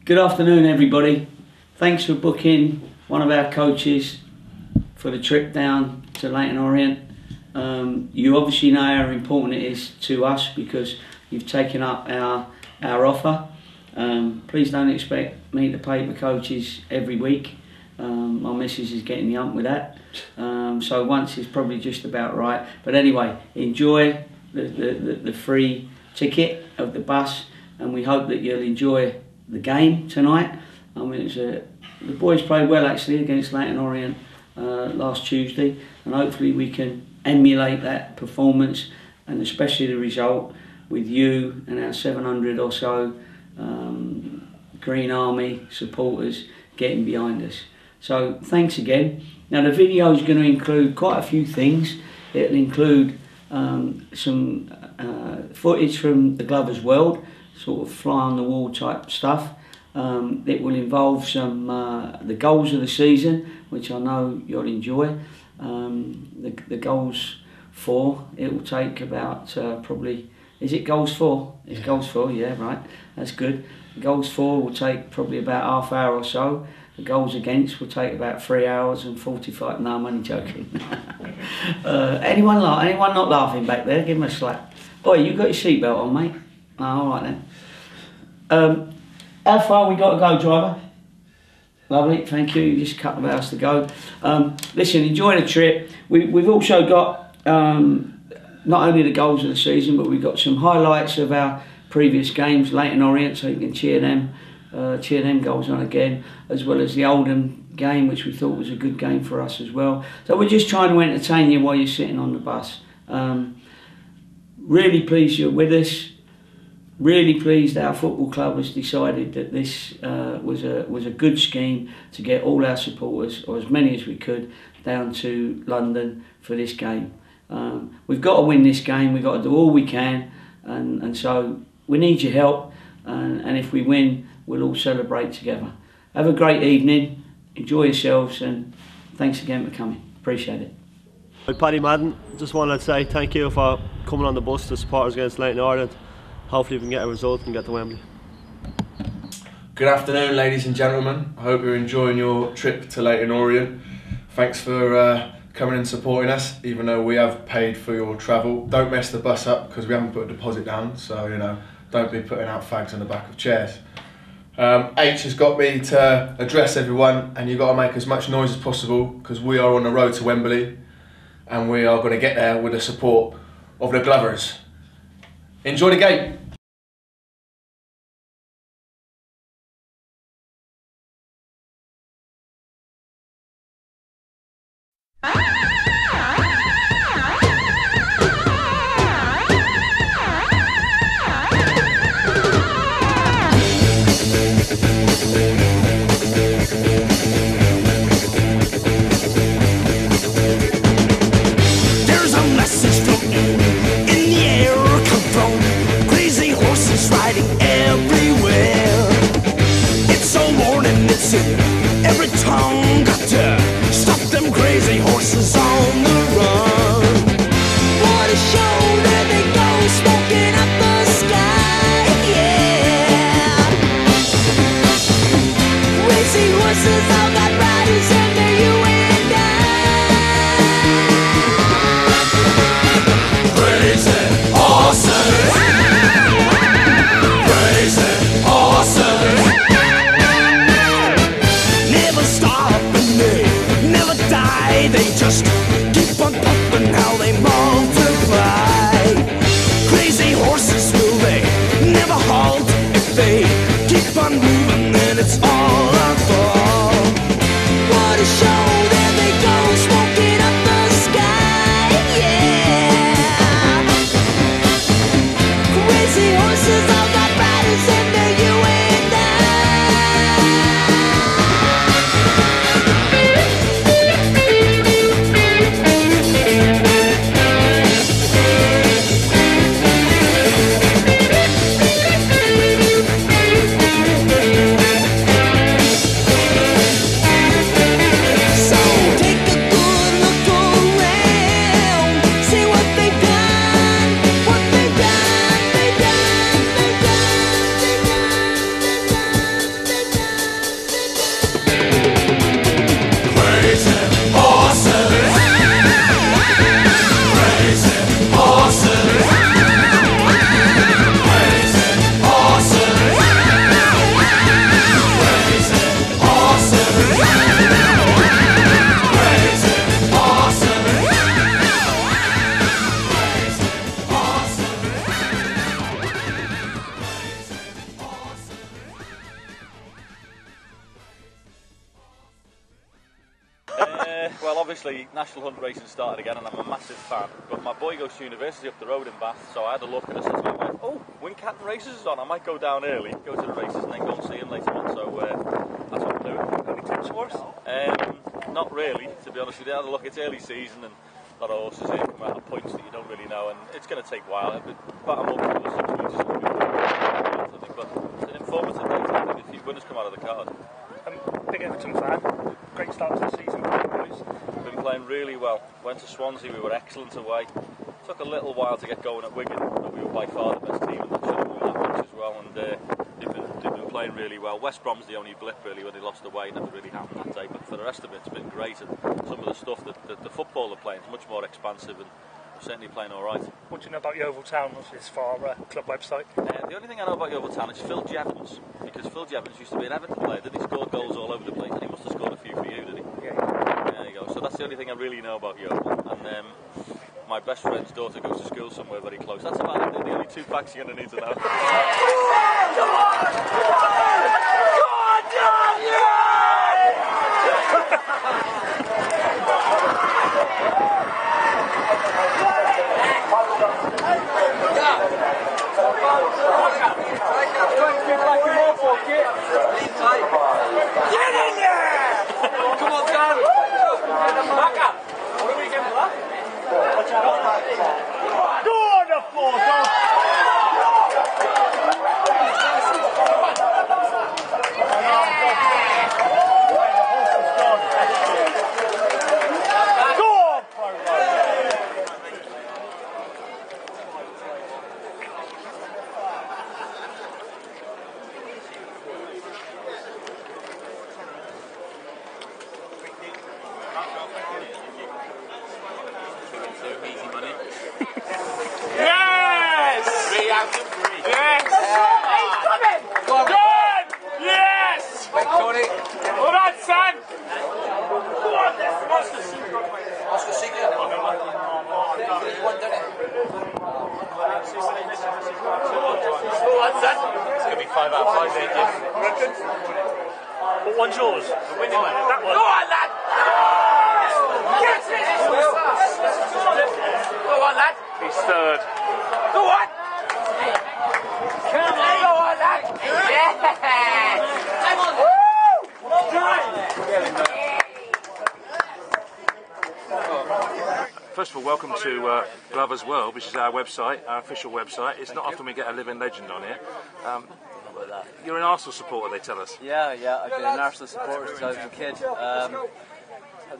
Good afternoon, everybody. Thanks for booking one of our coaches for the trip down to Leyton Orient. You obviously know how important it is to us because you've taken up our offer. Please don't expect me to pay for coaches every week. My missus is getting the ump with that. So once is probably just about right. But anyway, enjoy the free ticket of the bus, and we hope that you'll enjoy the game tonight. I mean, the boys played well actually against Leyton Orient last Tuesday, and hopefully we can emulate that performance and especially the result with you and our 700 or so Green Army supporters getting behind us. So thanks again. Now the video is going to include quite a few things. It'll include some footage from the Glovers World, sort of fly on the wall type stuff. It will involve some the goals of the season, which I know you'll enjoy. The goals for, it will take about probably, is it goals for? It's goals for, yeah, right, that's good. The goals for will take probably about half hour or so. The goals against will take about 3 hours and 45, no, I'm only joking. Anyone not laughing back there, give them a slap. Oi, you got your seatbelt on, mate? Oh, all right then. How far we got to go, driver? Lovely, thank you. Just a couple of hours to go. Listen, enjoy the trip. We've also got not only the goals of the season, but we've got some highlights of our previous games, Leyton Orient, so you can cheer them goals on again, as well as the Oldham game, which we thought was a good game for us as well. So we're just trying to entertain you while you're sitting on the bus. Really pleased you're with us. Really pleased our football club has decided that this was a good scheme to get all our supporters, or as many as we could, down to London for this game. We've got to win this game, we've got to do all we can, and so we need your help, and if we win, we'll all celebrate together. Have a great evening, enjoy yourselves, and thanks again for coming. Appreciate it. Hi, Paddy Madden. Just wanted to say thank you for coming on the bus to support us against Leyton Orient. Hopefully we can get a result and get to Wembley. Good afternoon, ladies and gentlemen. I hope you're enjoying your trip to Leyton Orient. Thanks for coming and supporting us, even though we have paid for your travel. Don't mess the bus up because we haven't put a deposit down, so you know, don't be putting out fags on the back of chairs. H has got me to address everyone, and you've got to make as much noise as possible because we are on the road to Wembley and we are going to get there with the support of the Glovers. Enjoy the game. There's a message floating in the air, come from crazy Well, obviously National Hunt Racing started again and I'm a massive fan, but my boy goes to university up the road in Bath, so I had a look and I said to my wife, oh, Wincanton Races is on, I might go down early, go to the races and then go and see him later on, so that's what I'm doing. Any tips for us? Not really, to be honest with you. I had a look, it's early season and a lot of horses here come out at points that you don't really know, and it's going to take a while, but I'm hoping the 6 metres will be I think, but it's an informative day, I think, a few winners come out of the card. Big Everton fan, great start to the season for you boys. Been playing really well. Went to Swansea, we were excellent away. Took a little while to get going at Wigan, but we were by far the best team and that should have won that match as well, and they've been playing really well. West Brom's the only blip really when they lost away, never really happened that day, but for the rest of it it's been great, and some of the stuff that the football they're playing is much more expansive and certainly playing alright. What do you know about Yeovil Town, which is for our club website? The only thing I know about Yeovil Town is Phil Jevons, because Phil Jevons used to be an Everton player, didn't he? Scored goals all over the place, and he must have scored a few for you, did he? Yeah. There you go. So that's the only thing I really know about Yeovil. And my best friend's daughter goes to school somewhere very close. That's about it. They're the only 2 facts you're going to need to know. Come on, Dan! Back up! What are we getting left? Go on the floor, go! It's going to be 5 out of 5, ain't you? What one's yours? The winning one. That one. Go on, lad! Yes, Go on, lad! He's third. Go on! Come on! Go on, lad! Yes! Come on! Woo! Well done! First of all, welcome to Glover's World, which is our website, our official website. It's not often we get a living legend on here. You're an Arsenal supporter, they tell us. Yeah, I've been an Arsenal supporter since I was a kid.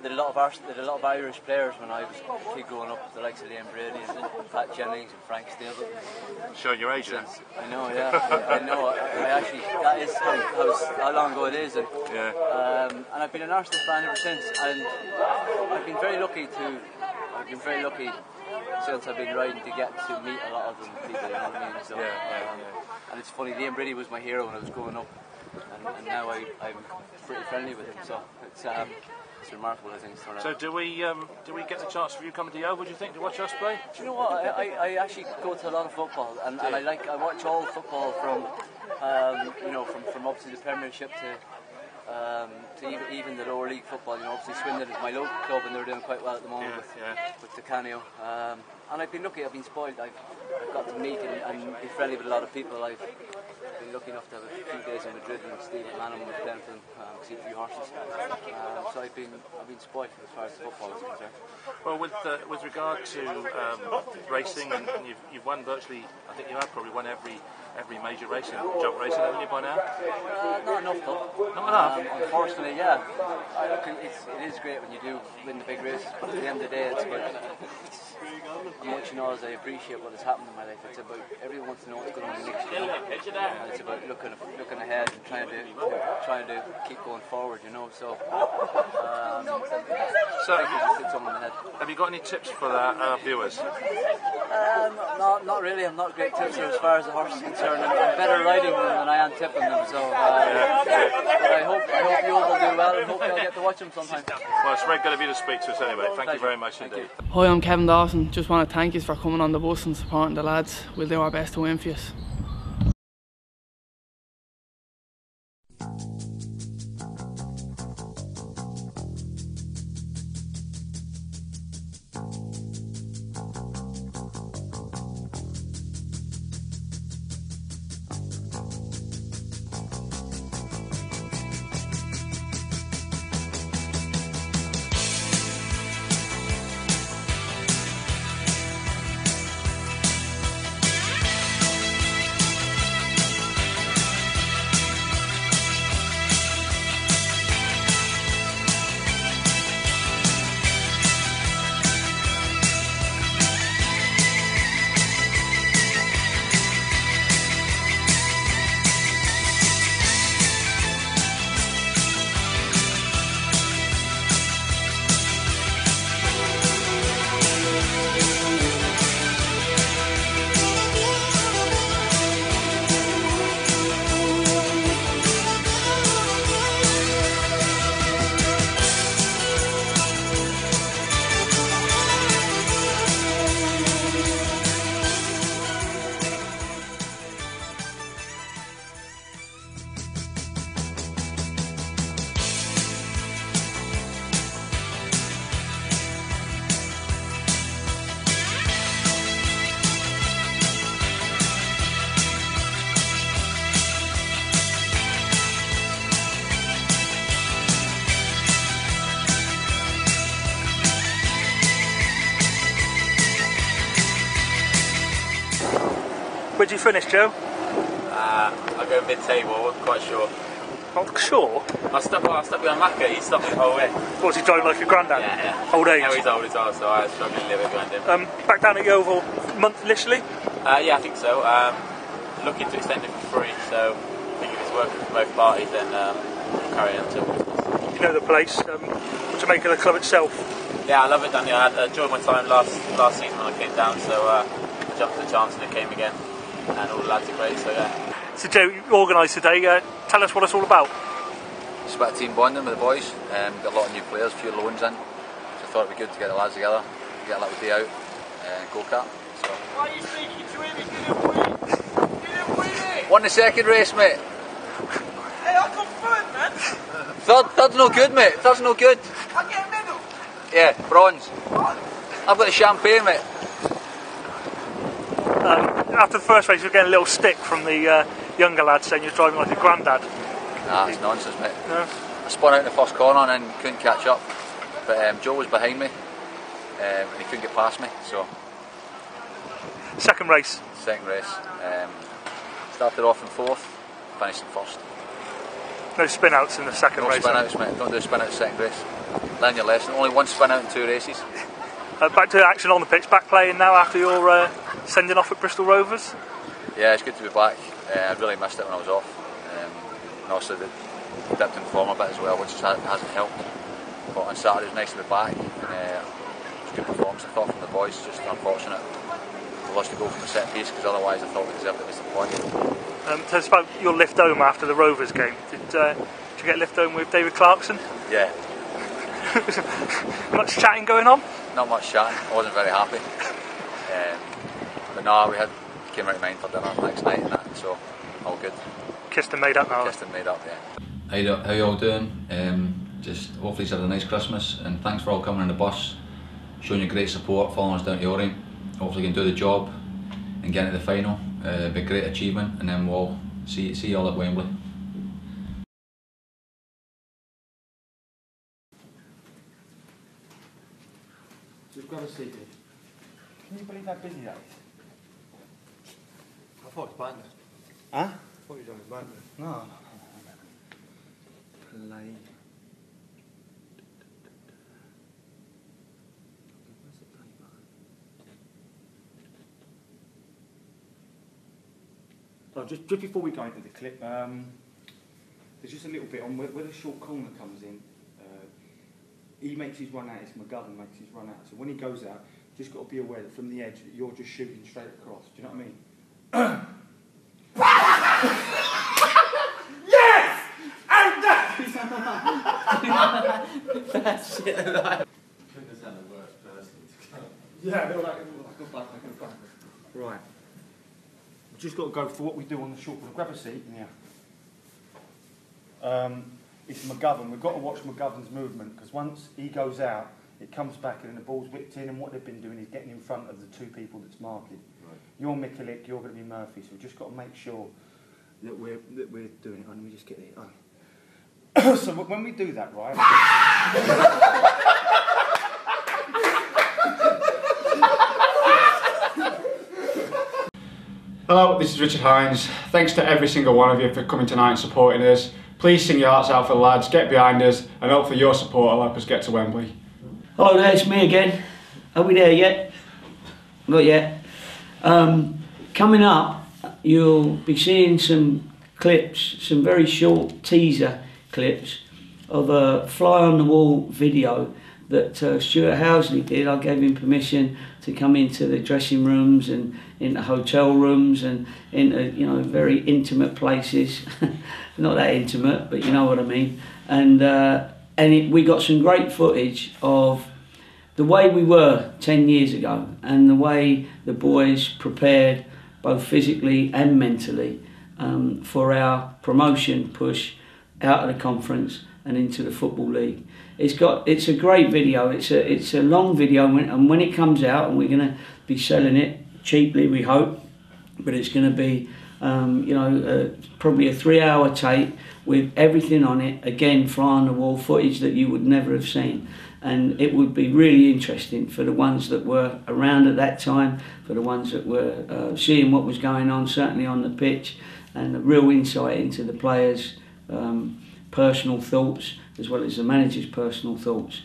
Did a lot of Irish players when I was a kid growing up, the likes of Liam Brady and Pat Jennings and Frank Stable. Showing your age then. I know, yeah. I know. That is how long ago it is. And, and I've been an Arsenal fan ever since. And I've been very lucky since I've been riding to get to meet a lot of them people, you know what I mean? So, and it's funny, Liam Brady was my hero when I was growing up, and now I'm pretty friendly with him, so it's remarkable, I think. So do we get the chance for you coming to Yeovil, do you think, to watch us play? Do you know what, I actually go to a lot of football, and I watch all football from from obviously the Premiership to even the lower league football. You know, obviously Swindon is my local club and they're doing quite well at the moment with the Canio. And I've been lucky, I've been spoiled. I've got to meet and be friendly with a lot of people. I've been lucky enough to have a few days in Madrid when Steve McMahon was playing for them, see a few horses. So I've been spoiled as far as football is concerned. Well, with regard to racing, and you've won virtually, I think you have probably won every major racing, jump racing, haven't you, by now? Not enough though. Not enough? Unfortunately, yeah. It is great when you do win the big races, but at the end of the day, it's about as much as I appreciate what has happened in my life. It's about everyone wants to know what's going on next year. And it's about looking ahead and trying to keep going forward, you know. So have you got any tips for our viewers? Not really. I'm not a great tipster as far as the horse is concerned. I'm better riding them than I am tipping them. So, but I hope you all will do well, and hope you'll get to watch them sometime. Well, it's very good of you to speak to us anyway. Thank you very much indeed. Hi, I'm Kevin Dawson. Just want to thank you for coming on the bus and supporting the lads. We'll do our best to win for you. Where'd you finish, Joe? I'll go mid-table, I'm quite sure. Not sure? I stuck behind Macca, he stopped me the whole way. Was he driving like a granddad? Yeah. Old age? Yeah, he's old as well, so I was struggling a little bit behind him. Back down at Yeovil, month initially? Yeah, I think so. Looking to extend it for free, so I think if it's working for both parties, then we'll carry on until Christmas. You know the place. What do you make of the club itself? Yeah, I love it down here. I enjoyed my time last season when I came down, so I jumped at the chance and it came again. And all the lads are great, so yeah. So Joe, you organised today. Tell us what it's all about. It's about team bonding with the boys. Got a lot of new players, a few loans in. So I thought it'd be good to get the lads together, get a little day out, and go kart. So. Why are you speaking to him? He didn't win. He didn't win it. Won the second race, mate. Hey, I got third, man. Third's no good, mate. Third's no good. I get a medal. Yeah, bronze. I've got the champagne, mate. After the first race, you were getting a little stick from the younger lads saying you're driving like a granddad. Nah, it's nonsense, mate. No. I spun out in the first corner and then couldn't catch up. But Joe was behind me and he couldn't get past me. So. Second race? Second race. Started off in fourth, finished in first. No spin outs in the second race? No spin outs, mate. Don't do spin outs second race. Learn your lesson. Only one spin out in 2 races. Back to action on the pitch. Back playing now after your sending off at Bristol Rovers? Yeah, it's good to be back. I really missed it when I was off. And also dipped in form a bit as well, which hasn't helped. But on Saturday it was nice to be back. It was a good performance, I thought, from the boys. Just unfortunate we lost the goal from the set piece, because otherwise I thought we deserved at least a point. Tell us about your lift home after the Rovers game. Did you get lift home with David Clarkson? Yeah. Much chatting going on? Not much chatting. I wasn't very happy. But no, came right to mine for dinner next night and that, so all good. Kissed and made up now? Kissed and made up, yeah. How you all doing? Just hopefully you've had a nice Christmas, and thanks for all coming on the bus, showing you great support, following us down to Orient. Hopefully you can do the job and get into the final. It'll be a great achievement, and then we'll see you all at Wembley. We've got to see it. Can you believe how busy that is? I thought it was bandit. Huh? I thought you were doing bandit. No. Play. Oh, just before we go into the clip, there's just a little bit on where the short corner comes in. He makes his run out, it's McGovern makes his run out. So when he goes out, just got to be aware that from the edge that you're just shooting straight across. Do you know what I mean? Yes! And that's it. Yeah, they're like, go back. Right. We've just got to go for what we do on the short corner. Grab a seat in here. It's McGovern. We've got to watch McGovern's movement, because once he goes out, it comes back and then the ball's whipped in, and what they've been doing is getting in front of the two people that's marking. Right. You're Mikulik, you're going to be Murphy, so we've just got to make sure that we're doing it. Oh, let me just get it. Oh. So when we do that, right? Hello, this is Richard Hines. Thanks to every single one of you for coming tonight and supporting us. Please sing your hearts out for the lads, get behind us, and hopefully your support will help us get to Wembley. Hello there, it's me again. Are we there yet? Not yet. Coming up, you'll be seeing some clips, some very short teaser clips of a fly-on-the-wall video that Stuart Housley did. I gave him permission to come into the dressing rooms and into hotel rooms and into very intimate places. Not that intimate, but you know what I mean. And we got some great footage of the way we were 10 years ago and the way the boys prepared both physically and mentally for our promotion push out of the conference and into the Football League. It's a great video. It's a long video, and when it comes out, and we're going to be selling it cheaply, we hope, but it's going to be probably a 3-hour tape with everything on it. Again, fly on the wall footage that you would never have seen. and it would be really interesting for the ones that were around at that time, for the ones that were seeing what was going on, certainly on the pitch, and a real insight into the players' personal thoughts as well as the manager's personal thoughts.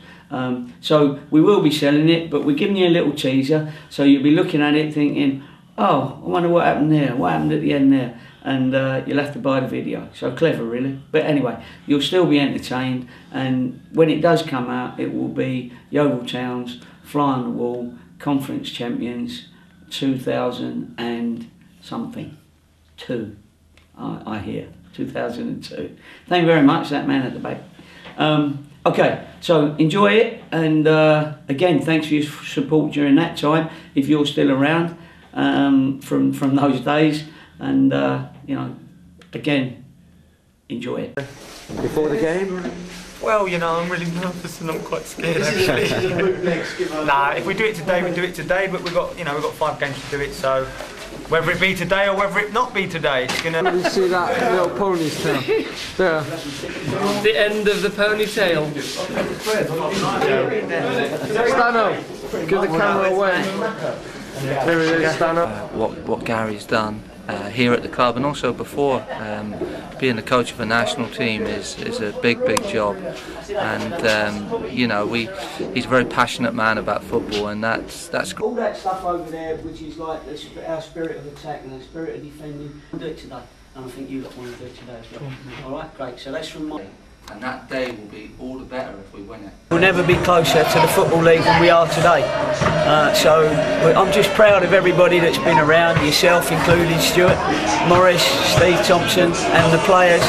So we will be selling it, but we're giving you a little teaser, so you'll be looking at it thinking, oh, I wonder what happened there, what happened at the end there, and you'll have to buy the video. So clever, really. But anyway, you'll still be entertained, and when it does come out, it will be Yeovil Town's Fly on the Wall Conference Champions 2000 and something. I hear. 2002. Thank you very much, that man at the back. Okay, so enjoy it, and again, thanks for your support during that time, if you're still around from those days, and you know, again, enjoy it. Before the game? Well, you know, I'm really nervous and I'm quite scared actually. Nah, if we do it today, we do it today, but we've got 5 games to do it, so whether it be today or whether it not be today, it's gonna... You see that little pony's tail? There. The end of the ponytail. Stand up. Give the camera away. There it is, stand up. What Gary's done here at the club, and also before, being the coach of a national team is a big job, and you know, he's a very passionate man about football, and that's all that stuff over there, which is like our spirit of attack and our spirit of defending. We'll do it today, and I think you lot want to do it today as well. All right, great. So that's from my. And that day will be all the better if we win it. We'll never be closer to the Football League than we are today. So I'm just proud of everybody that's been around, yourself including Stuart, Morris, Steve Thompson, and the players,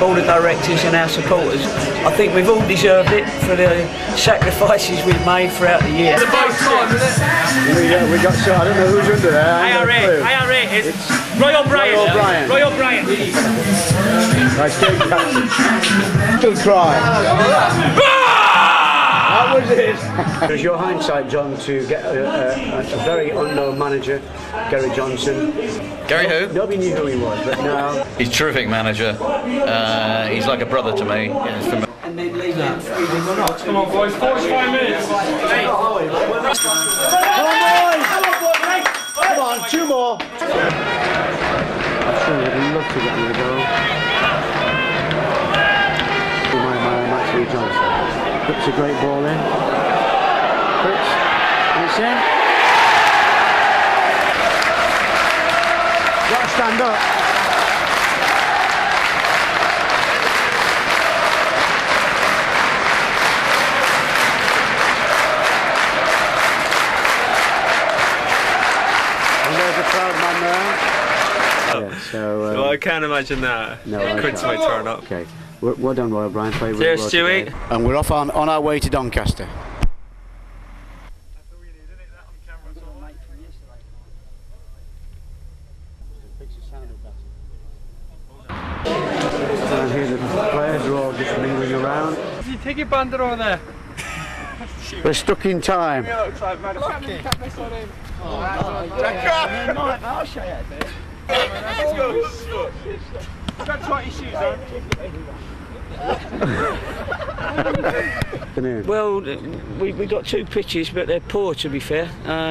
all the directors and our supporters. I think we've all deserved it for the sacrifices we've made throughout the year. It's about time, isn't it? We got shot. I don't know who's under there. IRA, it's Roy O'Brien. Roy O'Brien. Nice game, Captain. Still crying. That was it. It was your hindsight, John, to get a very unknown manager, Gary Johnson. Gary who? Nobody knew who he was, but now... He's a terrific manager. He's like a brother to me. And then leave that. Come on, boys, 45 minutes. Come on, 2 more. I'm sure would love to get in the goal. Johnson puts a great ball in. Puts, and it's in. Got to stand up. And there's a proud man there. Yeah, so, well, I can't imagine that. No, Chris might turn up. Okay. Well done, Roy O'Brien. Cheers, Stewie. And we're off on our way to Doncaster. And here the players are all just mingling around. You take your bandit over there. We're stuck in time. I'll show you a bit. Let's go. Got 20 shoes on. Well, we got 2 pitches, but they're poor, to be fair.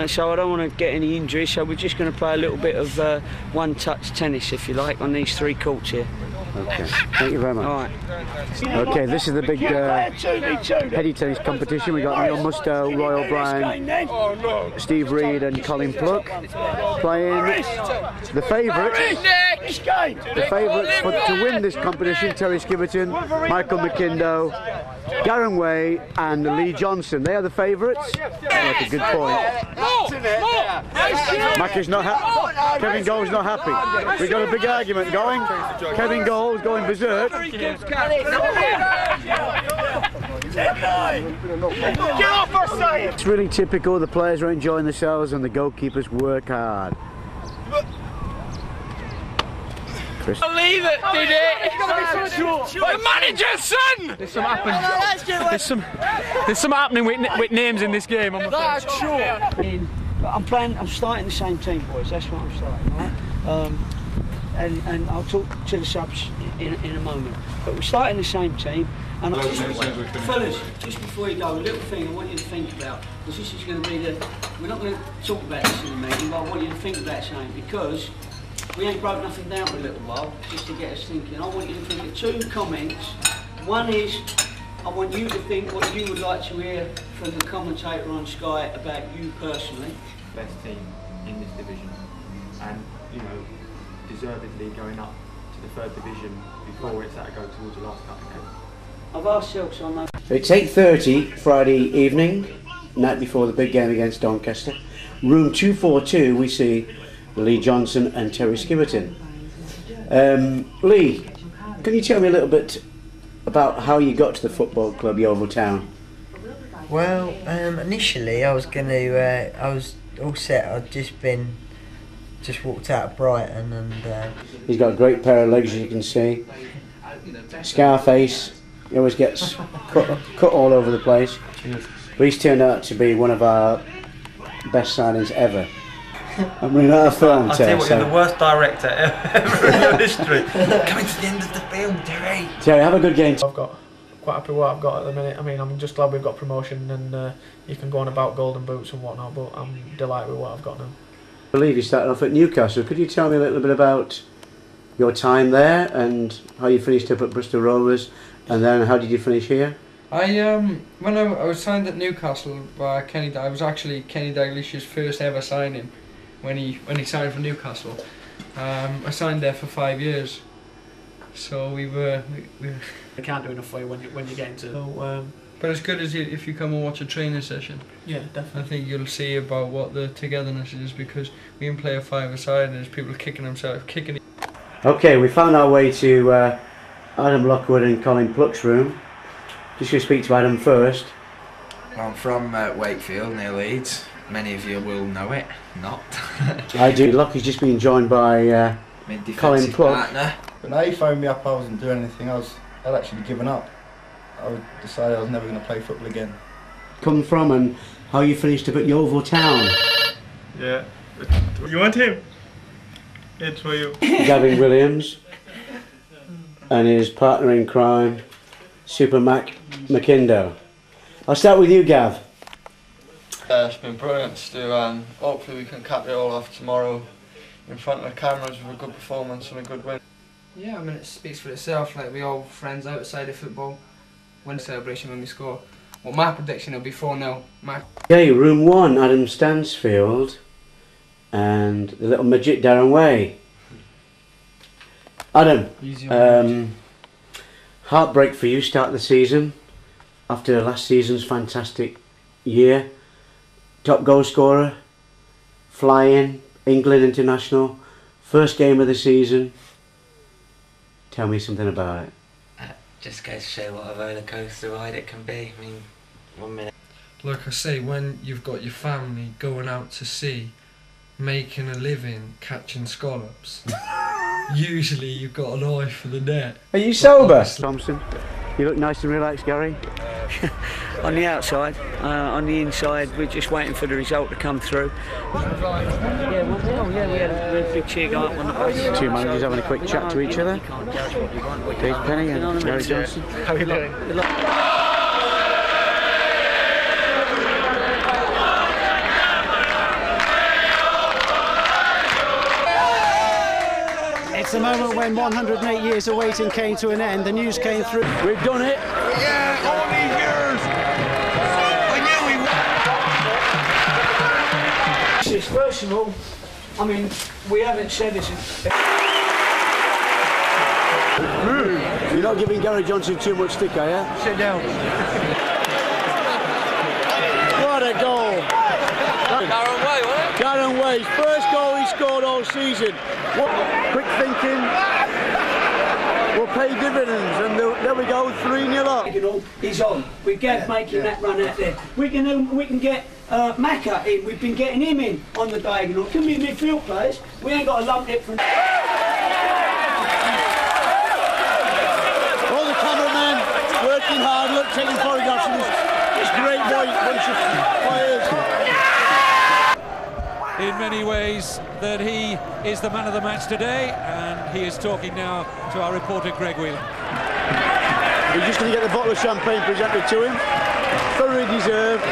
So I don't want to get any injuries. So we're just going to play a little bit of one-touch tennis, if you like, on these 3 courts here. Okay, thank you very much. All right. Okay, this is the big heady tennis competition. We got Neil Musto, Roy O'Brien, Steve Reed, and Colin Pluck playing the favourites. The favourites to win this competition: Terry Skiverton, Michael McKindo, Garen Way, and Lee Johnson. They are the favourites. That's a good point. Mac is not happy. Kevin Gold's not happy. We got a big argument going. Kevin Gold's going berserk. It's really typical. The players are enjoying themselves and the goalkeepers work hard. Chris. Believe it, did it? The manager's son! There's some happening. There's some happening with names in this game. That's true. I'm starting the same team, boys. That's what I'm starting. Right? and I'll talk to the subs in a moment. But we're starting the same team. And fellas, just before you go, a little thing I want you to think about, because this is going to be we're not going to talk about this in the meeting, but I want you to think about something, because we ain't broke nothing down for a little while, just to get us thinking. I want you to think of 2 comments. One is, I want you to think what you would like to hear from the commentator on Sky about you personally. Best team in this division, and you know, deservedly going up to the 3rd division before it's had to go towards the last cup again. I've asked Silks on that. It's 8:30 Friday evening, night before the big game against Doncaster. Room 242, we see Lee Johnson and Terry Skibberton. Lee, can you tell me a little bit about how you got to the football club Yeovil Town? Well, initially I was I was all set. I'd just walked out of Brighton, and he's got a great pair of legs, as you can see. Scarface, he always gets cut all over the place. But he's turned out to be one of our best signings ever. I mean, not a film. I'll tell you what, you're the worst director ever in your history. Coming to the end of the film, Terry. Terry, have a good game. I've got quite happy with what I've got at the minute. I mean, I'm just glad we've got promotion, and you can go on about golden boots and whatnot, but I'm delighted with what I've got now. I believe you started off at Newcastle. Could you tell me a little bit about your time there and how you finished up at Bristol Rovers, and then how did you finish here? When I was signed at Newcastle by Kenny, I was actually Kenny Dalglish's first ever signing when he signed for Newcastle. I signed there for 5 years, so we can't do enough for you when you get into. So, but it's good as if you come and watch a training session. Yeah, definitely. I think you'll see about what the togetherness is, because we can play a 5-a-side and there's people kicking. Okay, we found our way to Adam Lockwood and Colin Pluck's room. Just going to speak to Adam first. I'm from Wakefield, near Leeds. Many of you will know it, not. I do. Lockie's just been joined by Colin Pluck. When he phoned me up, I wasn't doing anything. I'd actually given up. I decided I was never going to play football again. Come from and how you finished up at Yeovil Town. Yeah. You want him? It's for you. Gavin Williams and his partner in crime, Super Mac McKindo. I'll start with you, Gav. It's been brilliant to do, and hopefully we can cap it all off tomorrow in front of the cameras with a good performance and a good win. Yeah, I mean, it speaks for itself. Like, we're all friends outside of football. Win celebration when we score. Well, my prediction will be 4-0. Okay, room 1, Adam Stansfield and the little midget Darren Way. Adam, heartbreak for you, start the season after last season's fantastic year. Top goal scorer, flying, England international, first game of the season. Tell me something about it. Just goes to show what a roller coaster ride it can be. I mean, 1 minute. Like I say, when you've got your family going out to sea, making a living, catching scallops, usually you've got an eye for the net. Are you sober? Thompson, you look nice and relaxed, Gary. On the outside, on the inside, we're just waiting for the result to come through. Yeah, 1-0, yeah, we had a big cheer go up on the bus. Two managers having a quick chat to each other. Dave Penny and Gary Johnson. How are you doing? It's the moment when 108 years of waiting came to an end. The news came through. We've done it. Yeah, all these years. I knew we won. First of all, I mean, we haven't said this. You're not giving Gary Johnson too much stick, are you? Sit down. What a goal! Darren Way, wasn't it? Darren Way's first goal he scored all season. Quick thinking will pay dividends, and there we go, 3-0 up. He's on. We get making that run out there. We can get Macca in. We've been getting him in on the diagonal. Can be midfield players. We ain't got to lump it from. All the cameramen working hard, look, taking photographs of this great bunch of players. in many ways that he is the man of the match today, and he is talking now to our reporter Greg Whelan. We're just going to get the bottle of champagne presented to him. Thoroughly deserved.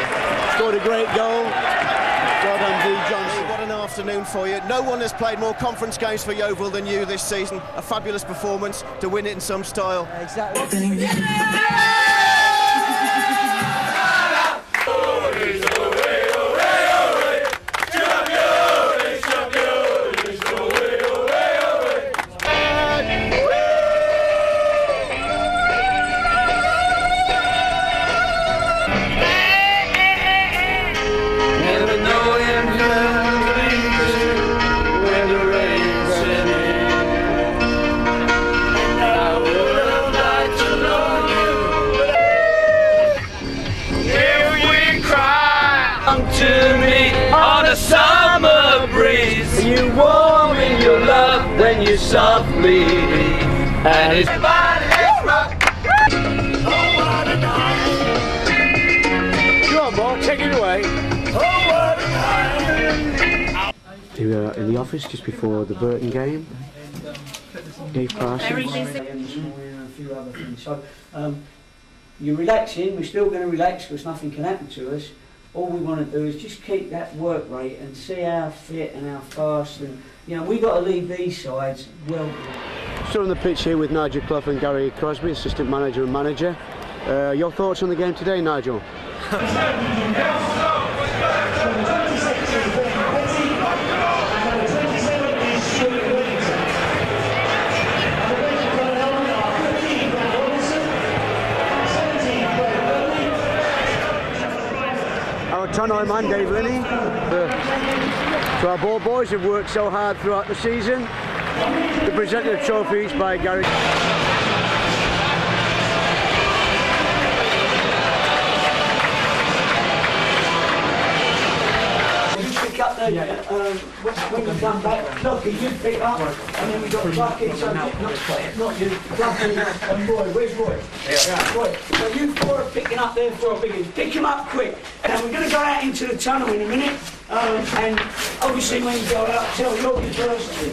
Scored a great goal. Well done, D. Johnson. What an afternoon for you. No one has played more conference games for Yeovil than you this season. A fabulous performance to win it in some style. Exactly. To me on a summer breeze, you warm in your love when you softly breathe, and it's everybody, let's rock. Oh, what a night. Come on, Mark, take it away. Oh, what a night. We were in the office just before the Burton game. Dave Parsons. So you're relaxing, we're still going to relax because nothing can happen to us. All we want to do is just keep that work rate and see how fit and how fast, and you know, we've got to leave these sides well. Still on the pitch here with Nigel Clough and Gary Crosby, assistant manager and manager. Your thoughts on the game today, Nigel? Our man Dave Linney, to our ball boys who've worked so hard throughout the season. The presented the trophies by Gary. Pick up the when you come back, look, you pick up, and then we got Bucky, so not you, Bucky and Roy. Where's Roy? Yeah. Roy. So you four are picking up there for a big. Pick him up quick, and we're going to go out into the tunnel in a minute. And obviously, when you go out, tell Yogi first.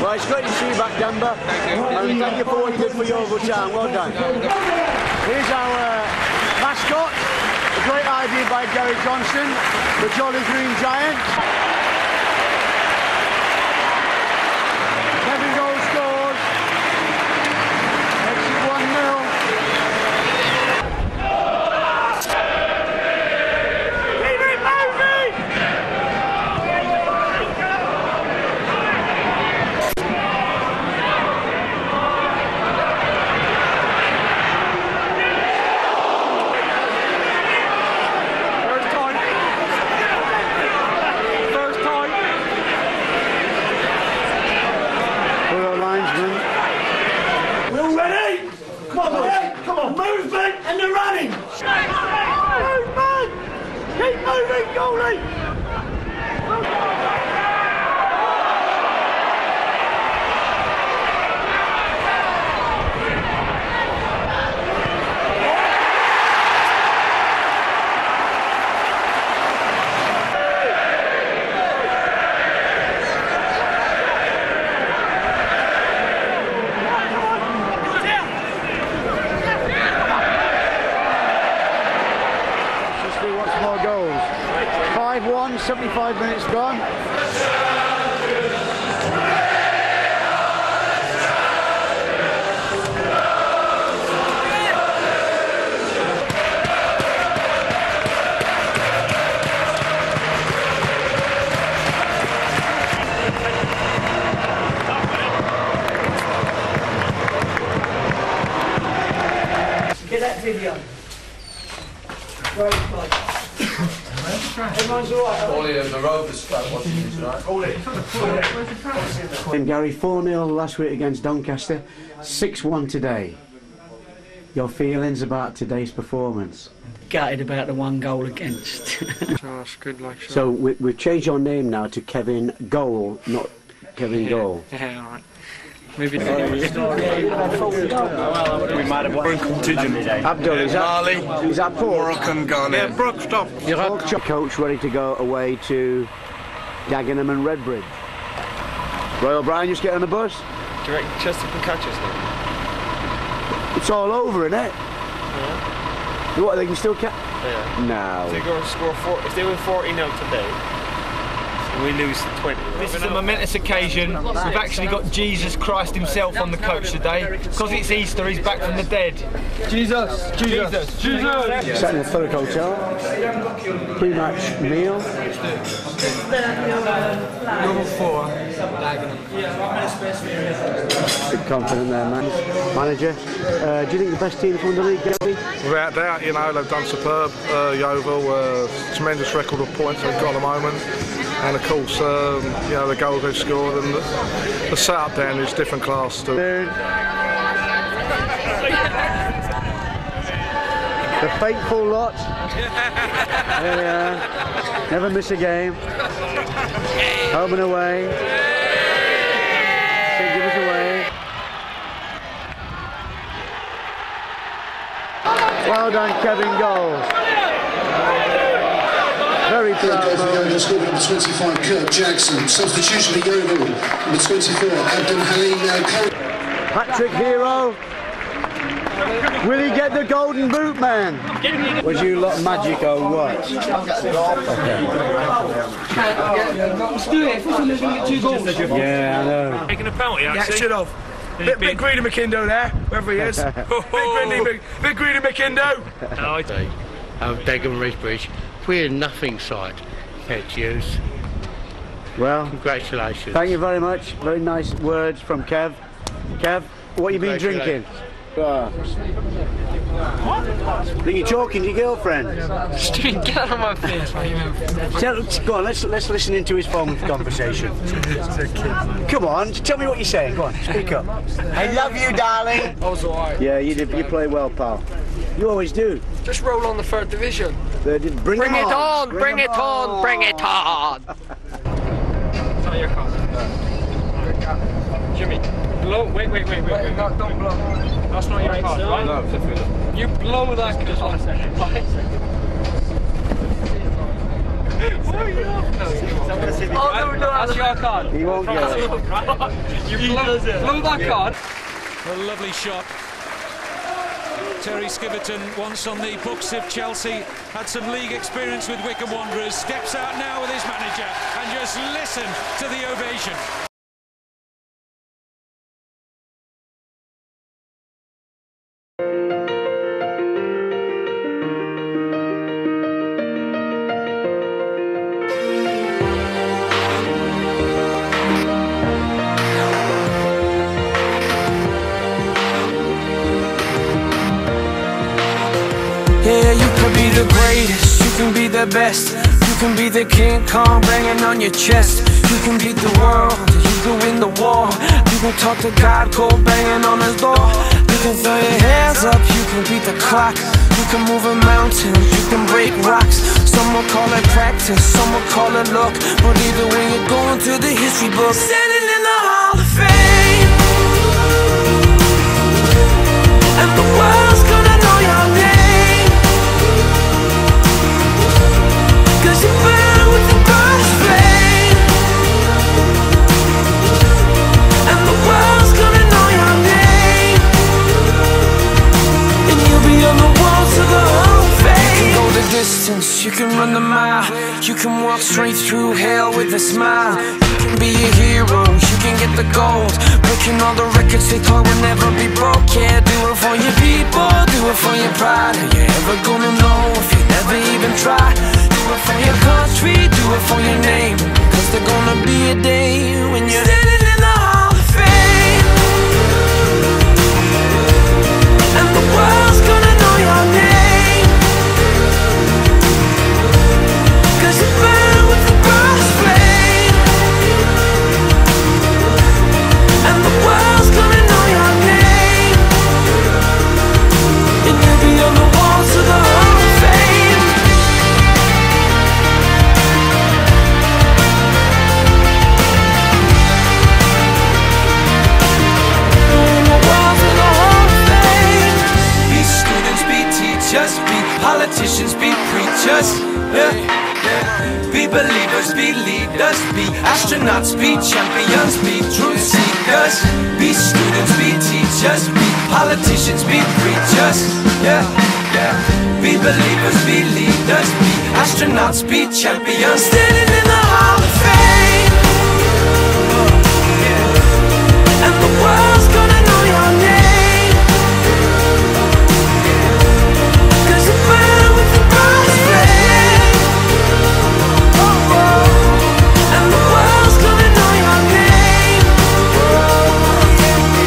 Well, it's great to see you back, Denver. And thank you for what you did for Yeovil Town. Well done. Here's our mascot. A great idea by Gary Johnson, the Jolly Green Giant. Kevin Gold scores. Makes it 1-0. Movement and the running! Movement! Keep moving, goalie! More goals. 5-1, 75 minutes gone. Get that video. Great play. Everyone's alright. All the Rovers fan watching this, right? And Gary, 4-0 last week against Doncaster, 6-1 today. Your feelings about today's performance? Gutted about the one goal against. Good luck. So we've changed your name now to Kevin Goal, not Kevin goal. Yeah, alright. Maybe We might have one contingent. Abdul, is that Paul? Moroccan Ghana. Yeah, Brook, stop. Coach ready to go away to Dagenham and Redbridge. Roy O'Brien, just get on the bus. Do you reckon Chester can catch us now? It's all over, isn't it? Yeah. What, they can still catch? Yeah. No. If they go and score if they win 40-0 today, we lose 20. This is a momentous occasion. We've actually got Jesus Christ himself on the coach today. Because it's Easter, he's back from the dead. Jesus! Jesus! Jesus! Sat in the Thurrock Hotel. Pre-match meal. Number 4. Bit confident there, man. Manager, do you think the best team from the league, Gabby? Without doubt, you know, they've done superb. Yeovil, tremendous record of points they've got at the moment. And of course, you know, the goals they've scored and the setup down is different class too. The faithful lot. There we are. Never miss a game. Home and away. Don't give us away. Well done, Kevin Goals. Very proud. Scored number 25, Kurt Jackson. Substitution for Yeovil, number 24, Abdul Halim Cole. Patrick Hero. Will he get the golden boot, man? Was you lot magic or what? Let's do it. If we're going to get 2 goals. Yeah, I know. Taking a penalty, actually. Yeah, should have. Bit greedy McIndo there, wherever he is. bit greedy McIndo. Dagenham Redbridge. We're a nothing side. Can't use. Well, congratulations. Thank you very much. Very nice words from Kev. Kev, what you been drinking? Are you talking to your girlfriend? Steve, get out of my face. Go on, let's listen into his phone conversation. Come on, tell me what you're saying. Go on, speak up. I love you, darling. I was alright. Yeah, you did. You play well, pal. You always do. Just roll on the 3rd division. Bring it on! Bring it on! Bring it on! It's not your card. Jimmy, blow. Wait. No, don't blow. That's not your card, right? No, you blow that card. Just 1 second. 5 seconds. Why are you laughing? No, that's your card. He won't get it. You blow that card. A lovely shot. Terry Skiverton, once on the books of Chelsea, had some league experience with Wycombe Wanderers, steps out now with his manager, and just listen to the ovation. Yeah, you can be the greatest, you can be the best. You can be the King Kong banging on your chest. You can beat the world, you can win the war. You can talk to God cold banging on his door. You can throw your hands up, you can beat the clock. You can move a mountain, you can break rocks. Some will call it practice, some will call it luck. But either way you're going to the history book. Standing in the Hall of Fame, and the world's gonna know your name. Cause you burn with the brightest flame, and the world's gonna know your name. And you'll be on the walls of the Hall of Fame. You can go the distance, you can run the mile. You can walk straight through hell with a smile. You can be a hero, you can get the gold. Breaking all the records they thought would never be broke. Yeah, do it for your people, do it for your pride. Are you ever gonna know if you never even try? Do it for your country, do it for your name. Cause there's gonna be a day when you're standing in the Hall of Fame, and the world's gonna know your name. Cause you burn with the brightest flame, and the world's gonna know your name. And you'll be on the walls of the Hall of Fame. Be believers, be leaders, be astronauts, be champions, be truth seekers, be students, be teachers, be politicians, be preachers. Be believers, be leaders, be astronauts, be champions, standing in the Hall of Fame. And the world's gonna know your name, 'cause you burn with the brightest flame. And the world's gonna know your name,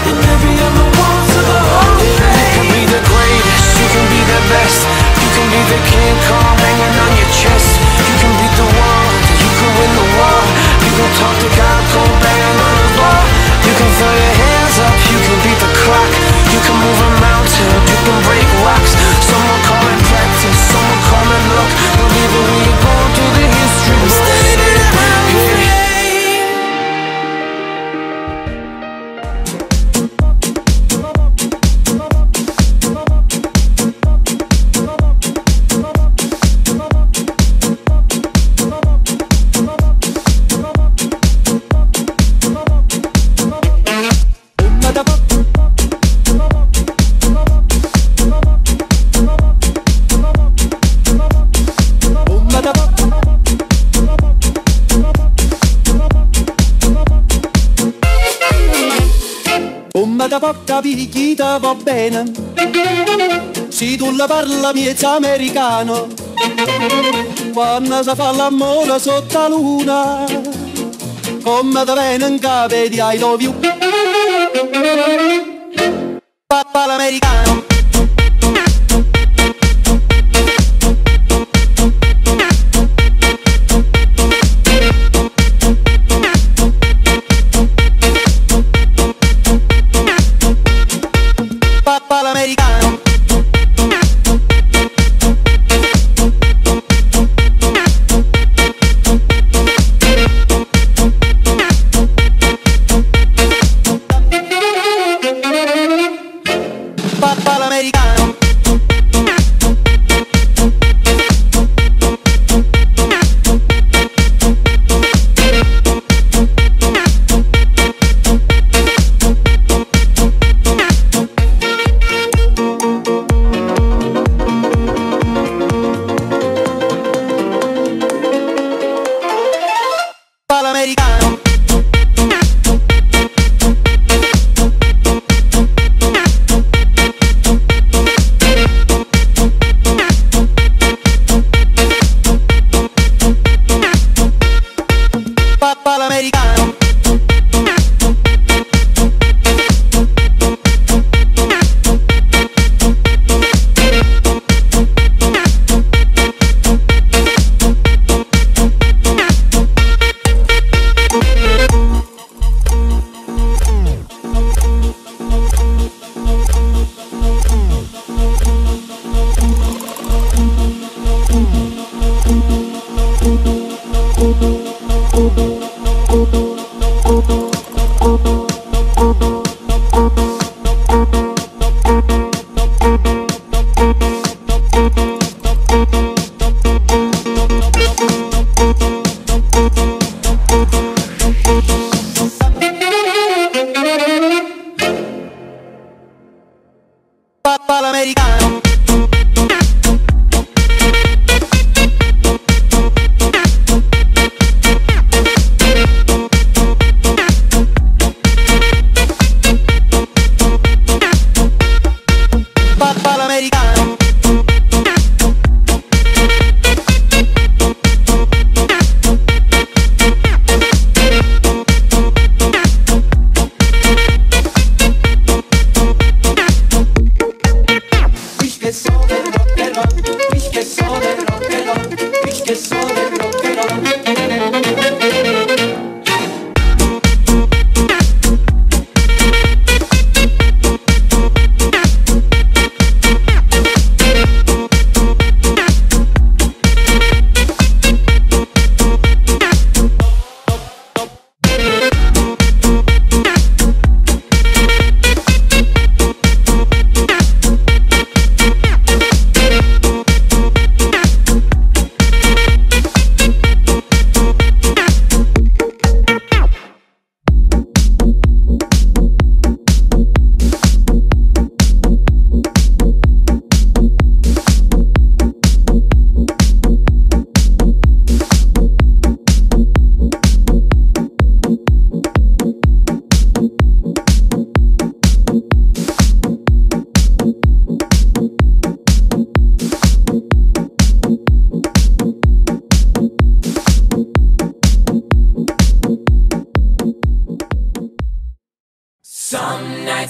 and you'll be on the walls of the Hall of Fame. You can be the greatest, you can be the best, you can be the King Kong hanging on your chest. You can beat the world, you can win the war. You can talk to God, go banging on his wall. You can throw your hands up, you can beat the clock. You can move a mountain, you can break rocks. Some will call it practice, some will call it luck. But either way you're going through the history books. Da porta picchita va bene, se tu la parla miezza americano, quando si fa l'amore sotto la luna, come da bene in capo di I love you, papà l'americano.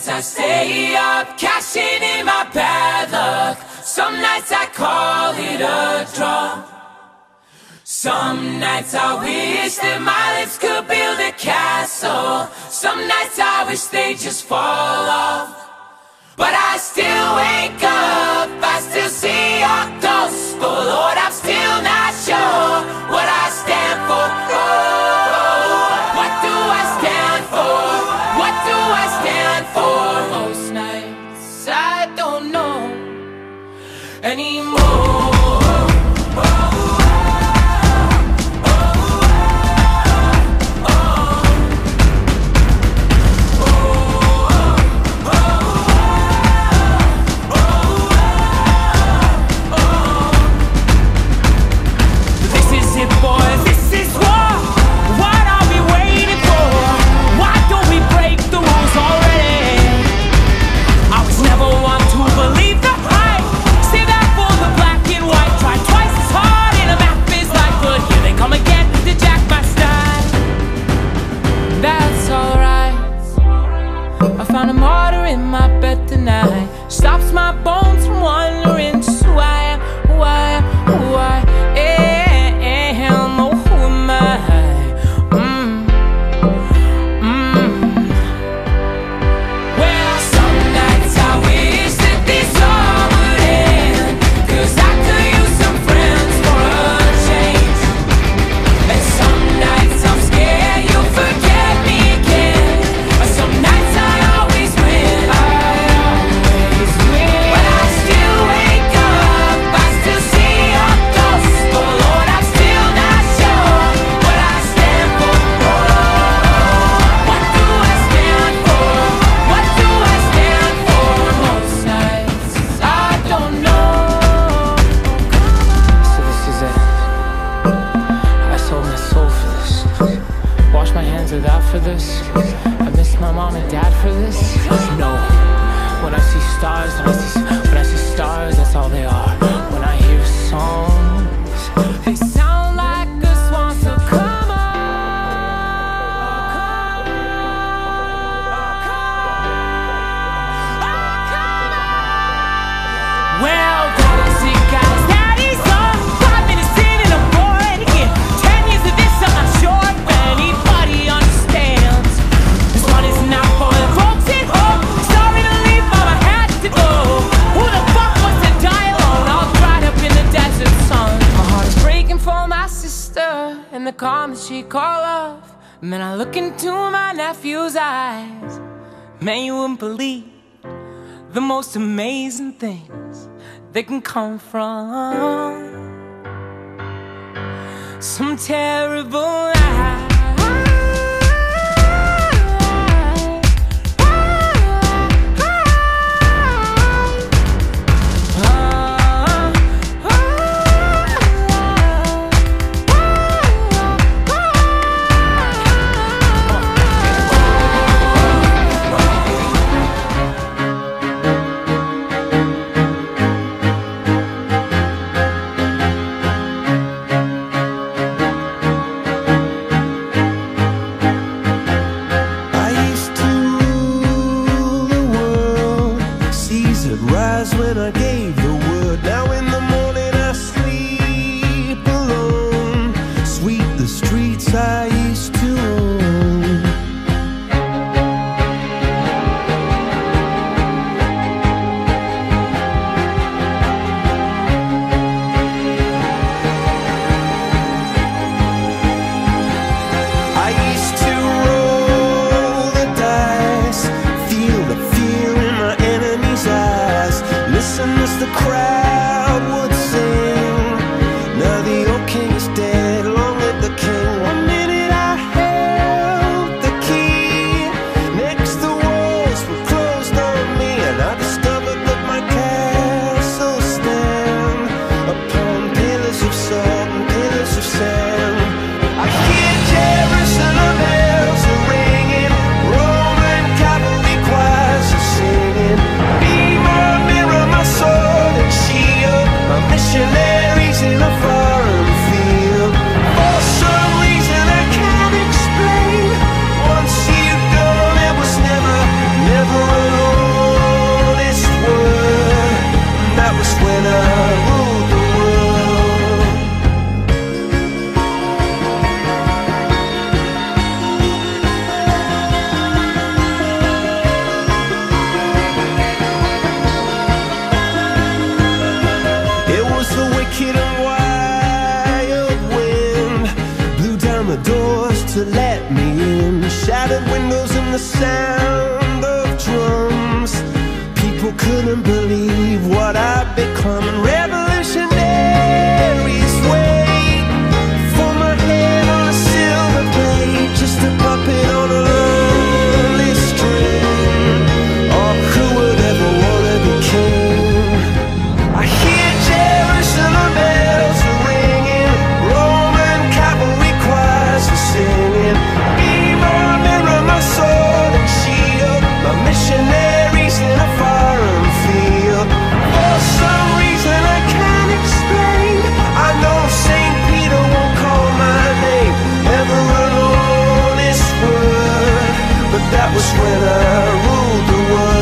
nights I stay up, cashing in my bad luck. Some nights I call it a draw. Some nights I wish that my lips could build a castle. Some nights I wish they just fall off. But I still wake up, I still see your ghost. Oh Lord, I'm still not sure what I stand for. Oh, what do I stand for? What do I stand for? Most nights I don't know anymore. Found a martyr in my bed tonight. Stops my bones from wandering. Just who I am, who I am, who I am. Oh, who am I? Well, some nights I wish that this all would end, 'cause I could use some friends for a change. And some nights I'm scared you'll forget me again. Some nights I always win. But I still wake up, I still see your ghost. Oh Lord, I'm still not sure what I stand for. What do I stand for? What do I stand for? Most nights I don't know. So this is it. I sold my soul for this. Wash my hands of that for this. I miss my mom and dad for this. No. When I see stars, when I see stars, that's all they are. When I hear songs, they sound like a swan. So come Well, those guys, daddy's on 5 minutes in and I'm bored again. 10 years of this, I'm not sure if anybody understands. This one is not for the folks at home. Sorry to leave, mama had to go. Who the fuck wants to die alone, all dried up in the desert sun? My heart is breaking for my sister and the calm that she called off. And then I look into my nephew's eyes. Man, you wouldn't believe the most amazing things that can come from some terrible lie. When I gave the word, now in the morning I sleep alone. Sweep the streets I used to own. I used to roll the dice, feel the fear in my enemy's eyes. Listen as the crowd would sing. Now the old king is dead, long live the king. One minute I held the key, next the walls were closed on me, and I discovered that my castle stand upon pillars of salt and pillars of sand. I hear Jerusalem bells are ringing, Roman cavalry choirs are singing. Be my mirror, my sword and shield. doors to let me in, shattered windows and the sound of drums. People couldn't believe what I'd become, and revolutionaries wait for my head on a silver plate, just a puppet on a lonely string. Oh, who would ever wanna be king? I hear Jerusalem bells are ringing, Roman cavalry choirs are singing. Be my mirror, my sword and shield, my missionaries in a foreign field. For some reason I can't explain, I know St. Peter won't call my name ever alone this word, but that was when I ruled the world.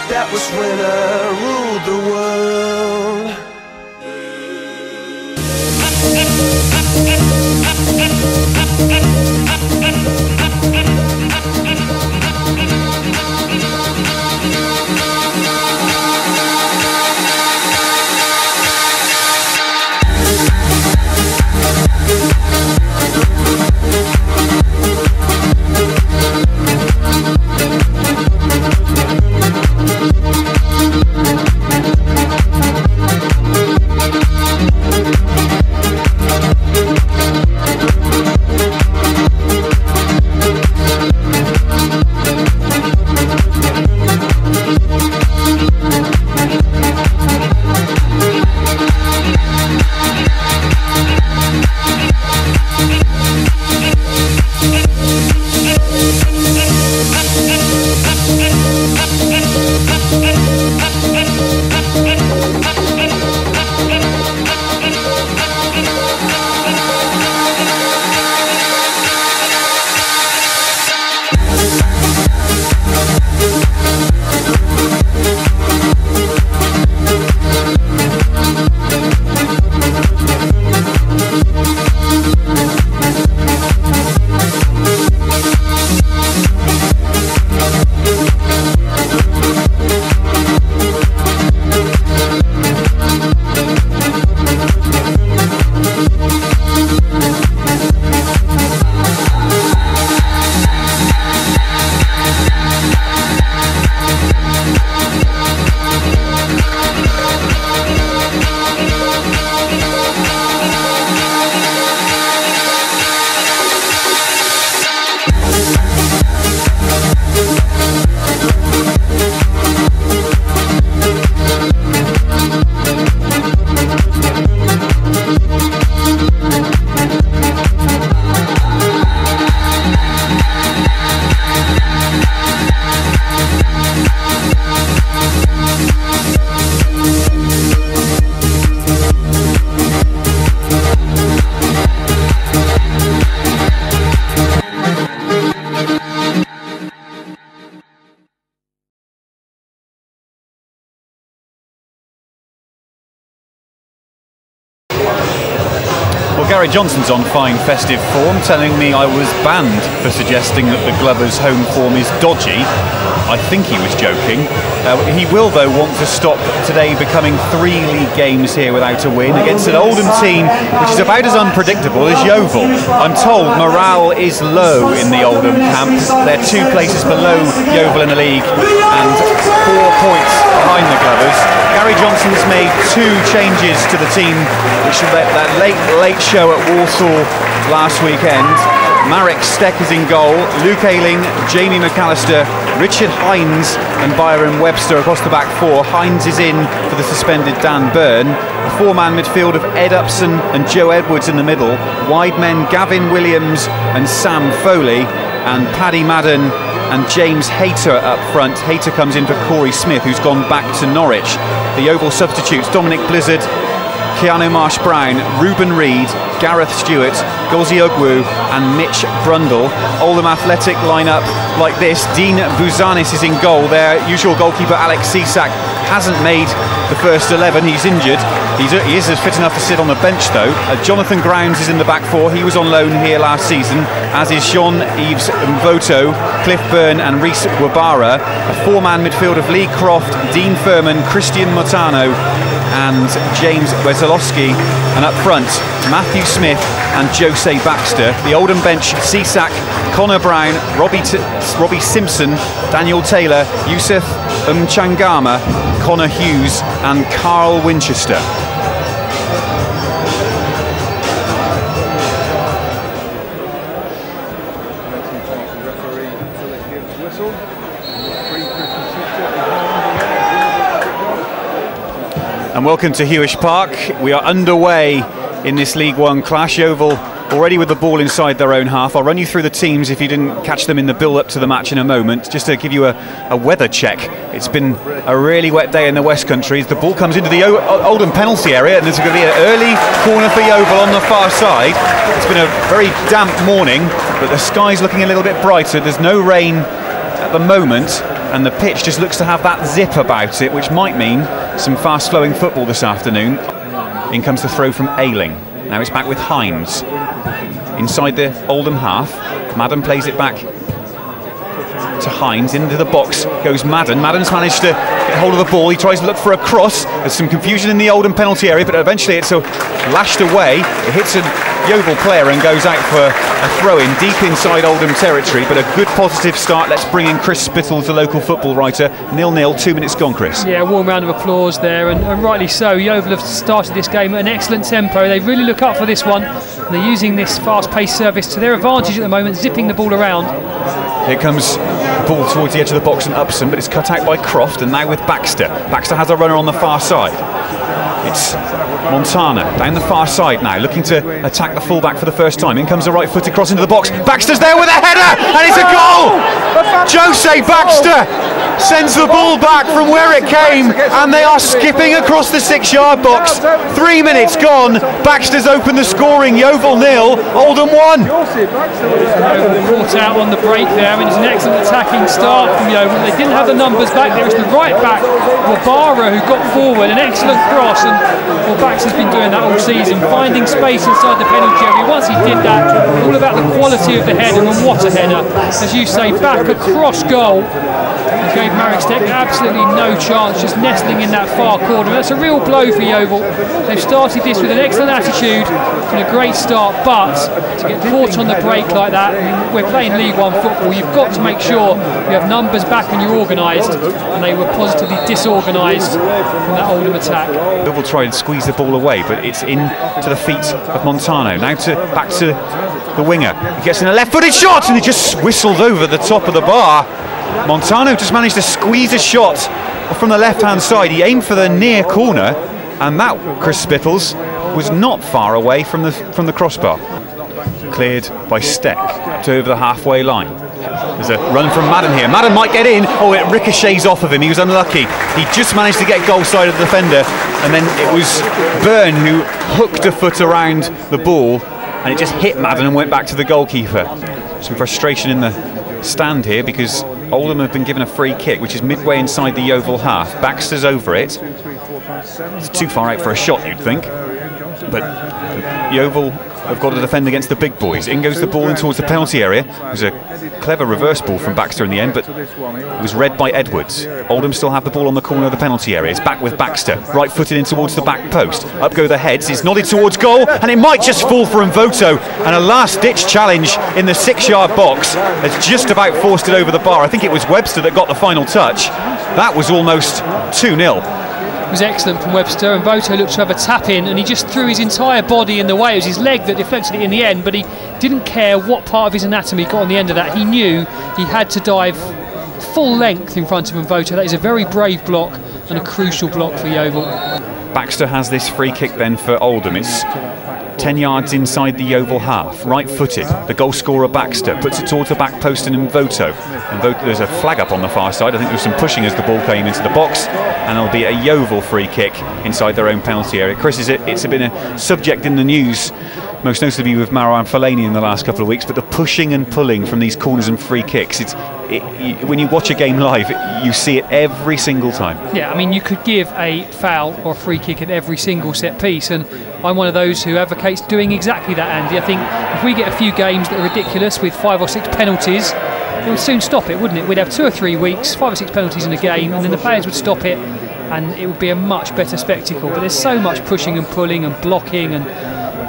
That was when I ruled the world. Gary Johnson's on fine festive form, telling me I was banned for suggesting that the Glovers' home form is dodgy. I think he was joking. He will, though, want to stop today becoming 3 league games here without a win against an Oldham team which is about as unpredictable as Yeovil. I'm told morale is low in the Oldham camp. They're 2 places below Yeovil in the league and 4 points behind the Glovers. Gary Johnson's made 2 changes to the team, which that late show at Walsall last weekend. Marek Steck is in goal, Luke Ayling, Jamie McAllister, Richard Hines and Byron Webster across the back four. Hines is in for the suspended Dan Byrne. A four-man midfield of Ed Upson and Joe Edwards in the middle. Wide men Gavin Williams and Sam Foley, and Paddy Madden and James Hayter up front. Hayter comes in for Corey Smith, who's gone back to Norwich. The Yeovil substitutes: Dominic Blizzard, Keanu Marsh-Brown, Ruben Reid, Gareth Stewart, Gozi Ogwu and Mitch Brundle. Oldham Athletic line-up like this. Dean Bouzanis is in goal. Their usual goalkeeper Alex Cisak hasn't made the first 11. He's injured. He is fit enough to sit on the bench though. Jonathan Grounds is in the back four. He was on loan here last season, as is Jean-Yves Mvoto, Cliff Byrne and Reece Wabara. A four-man midfield of Lee Croft, Dean Furman, Christian Motano and James Wesolowski, and up front Matthew Smith and Jose Baxter. The Oldham bench: Cisak, Connor Brown, Robbie Simpson, Daniel Taylor, Yusuf Mchangama, Connor Hughes and Carl Winchester. And welcome to Hewish Park. We are underway in this League One clash. Yeovil already with the ball inside their own half. I'll run you through the teams if you didn't catch them in the build-up to the match in a moment, just to give you a weather check. It's been a really wet day in the West Country. The ball comes into the Oldham penalty area, and there's going to be an early corner for Yeovil on the far side. It's been a very damp morning, but the sky's looking a little bit brighter. There's no rain at the moment, and the pitch just looks to have that zip about it, which might mean some fast-flowing football this afternoon. In comes the throw from Ayling. Now it's back with Hines. Inside the Oldham half, Madden plays it back to Hines. Into the box goes Madden. Madden's managed to get hold of the ball. He tries to look for a cross. There's some confusion in the Oldham penalty area, but eventually it's lashed away. It hits a Yeovil player and goes out for a throw-in deep inside Oldham territory, but a good positive start. Let's bring in Chris Spittles, the local football writer. 0-0, 2 minutes gone, Chris. Yeah, a warm round of applause there, and rightly so. Yeovil have started this game at an excellent tempo. They really look up for this one. They're using this fast-paced service to their advantage at the moment, zipping the ball around. Here comes ball towards the edge of the box and Upson, but it's cut out by Croft, and now with Baxter. Baxter has a runner on the far side. It's Montana down the far side now, looking to attack the fullback for the first time. In comes a right-footed cross into the box. Baxter's there with a header, and it's a goal! Jose Baxter sends the ball back from where it came, and they are skipping across the 6-yard box. 3 minutes gone. Baxter's opened the scoring. Yeovil 0, Oldham 1. Caught out on the break there, and it's an excellent attacking start from Yeovil. They didn't have the numbers back. There was the right back, Wabara, who got forward. An excellent cross, and Baxter's been doing that all season, finding space inside the penalty area. Once he did that, all about the quality of the header, and what a header. As you say, back across goal. He gave Marek Steck absolutely no chance, just nestling in that far corner. That's a real blow for Yeovil. They've started this with an excellent attitude and a great start, but to get caught on the break like that, we're playing League One football, you've got to make sure you have numbers back and you're organised, and they were positively disorganised from that Oldham attack. Yeovil tried to squeeze the ball away, but it's in to the feet of Montano. Now back to the winger. He gets in a left-footed shot, and he just whistled over the top of the bar. Montano just managed to squeeze a shot from the left-hand side. He aimed for the near corner, and that, Chris Spittles, was not far away from the crossbar. Cleared by Steck up to over the halfway line. There's a run from Madden here. Madden might get in. Oh, it ricochets off of him. He was unlucky. He just managed to get goal side of the defender, and then it was Byrne who hooked a foot around the ball, and it just hit Madden and went back to the goalkeeper. Some frustration in the stand here because Oldham have been given a free kick, which is midway inside the Yeovil half. Baxter's over it. It's too far out for a shot, you'd think, but Yeovil have got to defend against the big boys. In goes the ball in towards the penalty area. It was a clever reverse ball from Baxter in the end, but it was read by Edwards. Oldham still have the ball on the corner of the penalty area. It's back with Baxter, right footed in towards the back post. Up go the heads. It's nodded towards goal, and it might just fall for Mvoto. And a last-ditch challenge in the 6-yard box has just about forced it over the bar. I think it was Webster that got the final touch. That was almost 2-0. was excellent from Webster, and Voto looked to have a tap in, and he just threw his entire body in the way. It was his leg that deflected it in the end, but he didn't care what part of his anatomy got on the end of that. He knew he had to dive full length in front of him, Voto. That is a very brave block and a crucial block for Yeovil. Baxter has this free kick then for Oldham. It's 10 yards inside the Yeovil half, right-footed. The goal scorer Baxter puts it towards the back post and Voto. And there's a flag up on the far side. I think there was some pushing as the ball came into the box, and there'll be a Yeovil free kick inside their own penalty area. Chris, it's been a subject in the news, most notably with Marouane Fellaini in the last couple of weeks, but the pushing and pulling from these corners and free kicks, when you watch a game live, you see it every single time. Yeah, I mean, you could give a foul or a free kick at every single set piece, and I'm one of those who advocates doing exactly that, Andy. I think if we get a few games that are ridiculous with 5 or 6 penalties, it would soon stop it, wouldn't it? We'd have 2 or 3 weeks, 5 or 6 penalties in a game, and then the players would stop it, and it would be a much better spectacle. But there's so much pushing and pulling and blocking, and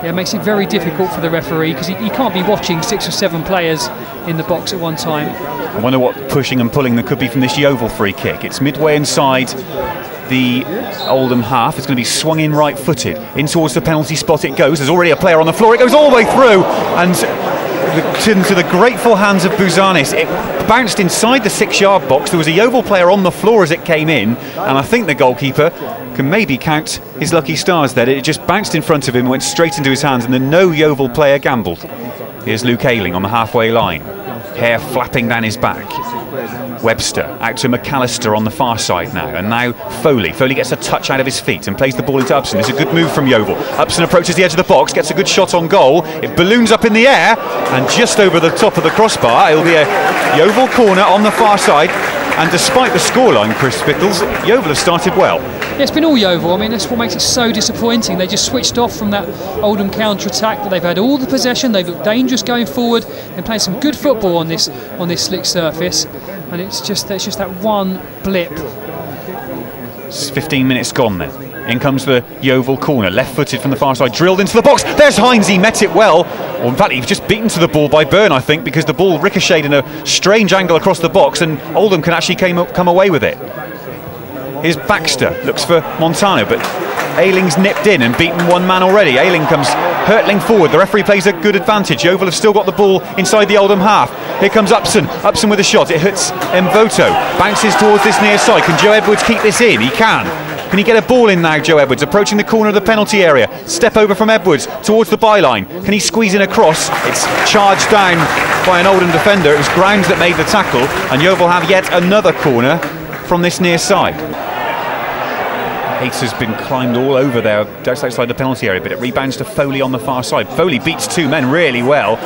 it makes it very difficult for the referee, because he can't be watching 6 or 7 players in the box at one time. I wonder what pushing and pulling there could be from this Yeovil free kick. It's midway inside the Oldham half. It's going to be swung in right-footed. In towards the penalty spot it goes. There's already a player on the floor. It goes all the way through, and to the grateful hands of Bouzanis, it bounced inside the 6-yard box. There was a Yeovil player on the floor as it came in, and I think the goalkeeper can maybe count his lucky stars there. It just bounced in front of him, went straight into his hands, and then no Yeovil player gambled. Here's Luke Ayling on the halfway line, hair flapping down his back. Webster out to McAllister on the far side now, and now Foley. Foley gets a touch out of his feet and plays the ball into Upson. It's a good move from Yeovil. Upson approaches the edge of the box, gets a good shot on goal. It balloons up in the air, and just over the top of the crossbar, it'll be a Yeovil corner on the far side. And despite the scoreline, Chris Spittles, Yeovil have started well. Yeah, it's been all Yeovil. I mean, that's what makes it so disappointing. They just switched off from that Oldham counter-attack. But they've had all the possession. They've looked dangerous going forward. They're playing some good football on this slick surface, and it's just that one blip. It's 15 minutes gone then. In comes the Yeovil corner, left-footed from the far side, drilled into the box. There's Hines, he met it well. Or in fact, he was just beaten to the ball by Byrne, I think, because the ball ricocheted in a strange angle across the box, and Oldham can actually come away with it. Here's Baxter, looks for Montano, but Ayling's nipped in and beaten one man already. Ayling comes hurtling forward. The referee plays a good advantage. Yeovil have still got the ball inside the Oldham half. Here comes Upson. Upson with a shot. It hits Mvoto. Bounces towards this near side. Can Joe Edwards keep this in? He can. Can he get a ball in now, Joe Edwards? Approaching the corner of the penalty area. Step over from Edwards towards the byline. Can he squeeze in a cross? It's charged down by an Oldham defender. It was Grounds that made the tackle, and Yeovil have yet another corner from this near side. Hayes has been climbed all over there just outside the penalty area, but it rebounds to Foley on the far side. Foley beats 2 men really well.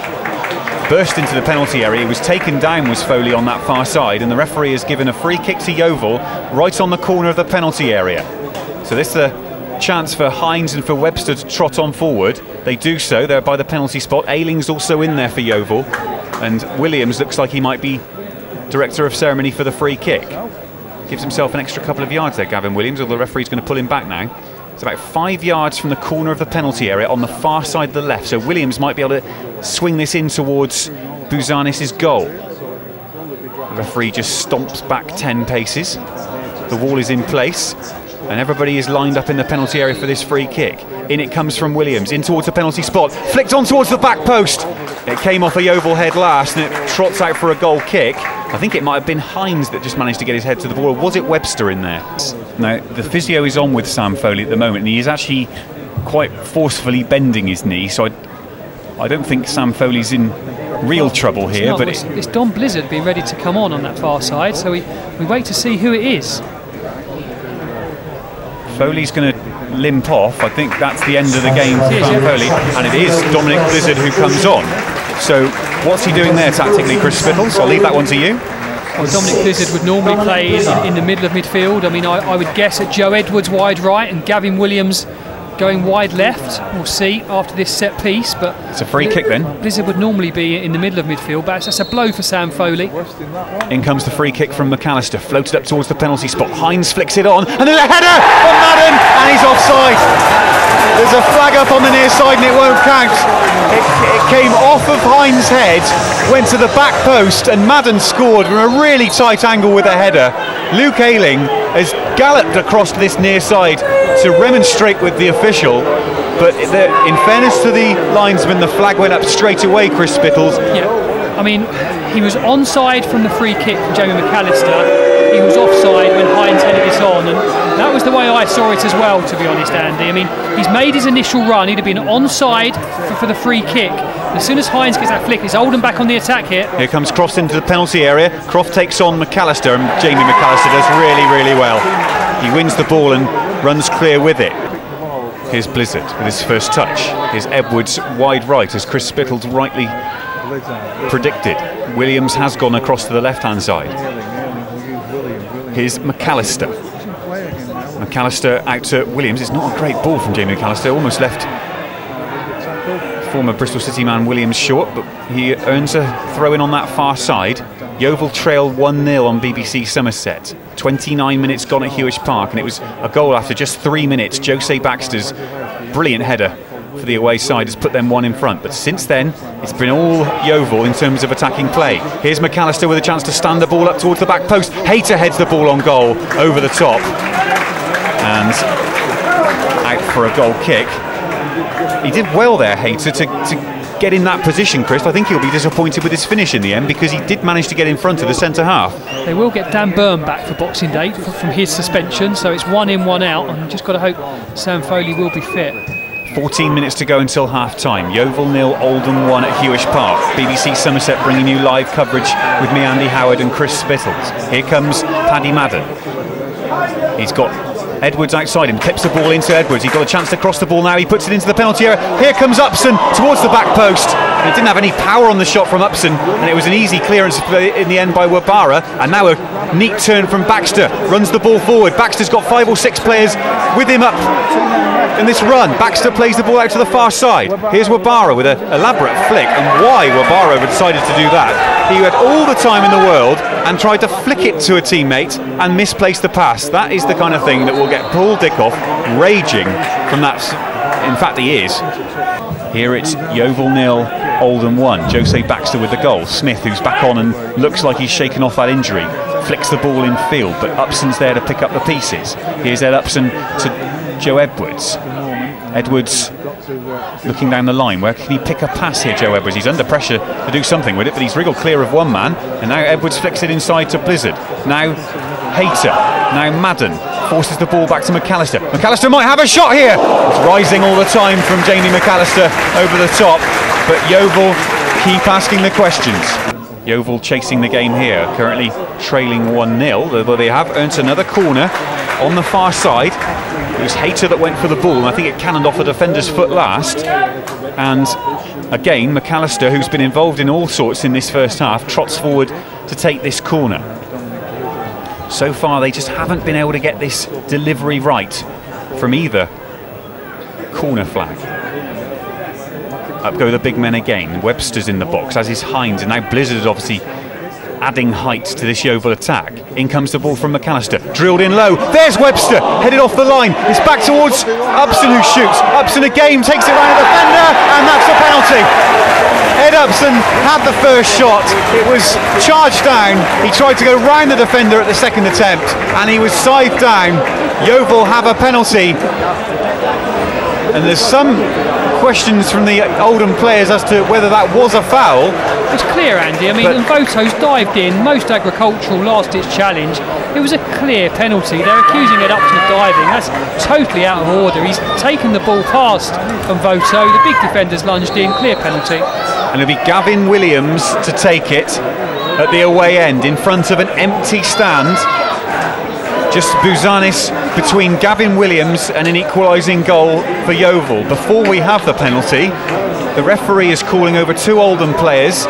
Burst into the penalty area. He was taken down, was Foley, on that far side, and the referee has given a free kick to Yeovil right on the corner of the penalty area. So this is a chance for Hines and for Webster to trot on forward. They do so. They're by the penalty spot. Ayling's also in there for Yeovil, and Williams looks like he might be director of ceremony for the free kick. Gives himself an extra couple of yards there, Gavin Williams, although the referee's going to pull him back now. It's about 5 yards from the corner of the penalty area on the far side of the left, so Williams might be able to swing this in towards Bouzanis' goal. The referee just stomps back 10 paces. The wall is in place, and everybody is lined up in the penalty area for this free kick. In it comes from Williams, in towards the penalty spot, flicked on towards the back post. It came off a Yeovil head last, and it trots out for a goal kick. I think it might have been Hines that just managed to get his head to the ball, or was it Webster in there? Now, the physio is on with Sam Foley at the moment, and he is actually quite forcefully bending his knee, so I don't think Sam Foley's in real trouble here. But it's Don Blizzard being ready to come on that far side, so we wait to see who it is. Foley's going to limp off. I think that's the end of the game for Sam Foley, and it is Dominic Blizzard who comes on. So what's he doing there tactically, Chris Spittles? I'll leave that one to you. Well, Dominic Blizzard would normally play in the middle of midfield. I mean, I would guess at Joe Edwards wide right and Gavin Williams going wide left. We'll see after this set piece, but it's a free kick then. Blizzard would normally be in the middle of midfield, but that's a blow for Sam Foley. In comes the free kick from McAllister, floated up towards the penalty spot. Hines flicks it on, and there's a header from Madden, and he's offside. There's a flag up on the near side, and it won't count. It came off of Hines' head, went to the back post, and Madden scored from a really tight angle with a header. Luke Ayling has galloped across this near side to remonstrate with the official, but in fairness to the linesman, the flag went up straight away, Chris Spittles. Yeah, I mean, he was onside from the free kick from Jamie McAllister. He was offside when Hines headed this on, and that was the way I saw it as well, to be honest, Andy. I mean, he's made his initial run, he'd have been onside for the free kick. As soon as Hines gets that flick, it's Oldham back on the attack here. Here comes Croft into the penalty area. Croft takes on McAllister, and Jamie McAllister does really, really well. He wins the ball and runs clear with it. Here's Blizzard with his first touch. Here's Edwards wide right, as Chris Spittles rightly predicted. Williams has gone across to the left-hand side. Here's McAllister. McAllister out to Williams. It's not a great ball from Jamie McAllister. Almost left former Bristol City man Williams short, but he earns a throw-in on that far side. Yeovil trail 1-0 on BBC Somerset. 29 minutes gone at Hewish Park, and it was a goal after just 3 minutes. Jose Baxter's brilliant header for the away side has put them one in front, but since then it's been all Yeovil in terms of attacking play. Here's McAllister with a chance to stand the ball up towards the back post. Hayter heads the ball on goal over the top and out for a goal kick. He did well there, Hayter, to get in that position, Chris. I think he'll be disappointed with his finish in the end, because he did manage to get in front of the centre half. They will get Dan Byrne back for Boxing Day from his suspension, so it's 1 in, 1 out, and just got to hope Sam Foley will be fit. 14 minutes to go until half-time. Yeovil 0, Oldham 1 at Hewish Park. BBC Somerset bringing you live coverage with me, Andy Howard, and Chris Spittles. Here comes Paddy Madden. He's got Edwards outside him, clips the ball into Edwards. He's got a chance to cross the ball now. He puts it into the penalty area. Here comes Upson towards the back post. He didn't have any power on the shot from Upson, and it was an easy clearance in the end by Wabara. And now a neat turn from Baxter. Runs the ball forward. Baxter's got 5 or 6 players with him up in this run. Baxter plays the ball out to the far side. Here's Wabara with an elaborate flick, and why Wabara decided to do that. He had all the time in the world and tried to flick it to a teammate and misplaced the pass. That is the kind of thing that will get Paul Dickoff raging from that. In fact, he is. Here it's Yeovil 0, Oldham 1. Jose Baxter with the goal. Smith, who's back on and looks like he's shaken off that injury, flicks the ball in field, but Upson's there to pick up the pieces. Here's Ed Upson to Joe Edwards. Edwards looking down the line. Where can he pick a pass here, Joe Edwards? He's under pressure to do something with it, but he's wriggled clear of one man, and now Edwards flicks it inside to Blizzard. Now Hayter. Now Madden forces the ball back to McAllister. McAllister might have a shot here. It's rising all the time from Jamie McAllister over the top, but Yeovil keep asking the questions. Yeovil chasing the game here, currently trailing 1-0, though they have earned another corner on the far side. It was Hayter that went for the ball, and I think it cannoned off the defender's foot last. And again, McAllister, who's been involved in all sorts in this first half, trots forward to take this corner. So far, they just haven't been able to get this delivery right from either corner flag. Up go the big men again. Webster's in the box, as is Hines, and now Blizzard is obviously adding height to this Yeovil attack. In comes the ball from McAllister, drilled in low. There's Webster, headed off the line. It's back towards Upson, who shoots. Upson again takes it round the defender, and that's a penalty. Ed Upson had the first shot. It was charged down. He tried to go round the defender at the second attempt, and he was scythed down. Yeovil have a penalty, and there's some questions from the Oldham players as to whether that was a foul. It's clear, Andy. I mean, Voto's dived in, most agricultural last-ditch challenge. It was a clear penalty. They're accusing Ed Upton of diving. That's totally out of order. He's taken the ball past from Voto. The big defender's lunged in. Clear penalty. And it'll be Gavin Williams to take it at the away end in front of an empty stand. Just Bouzanis between Gavin Williams and an equalising goal for Yeovil. Before we have the penalty, the referee is calling over 2 Oldham players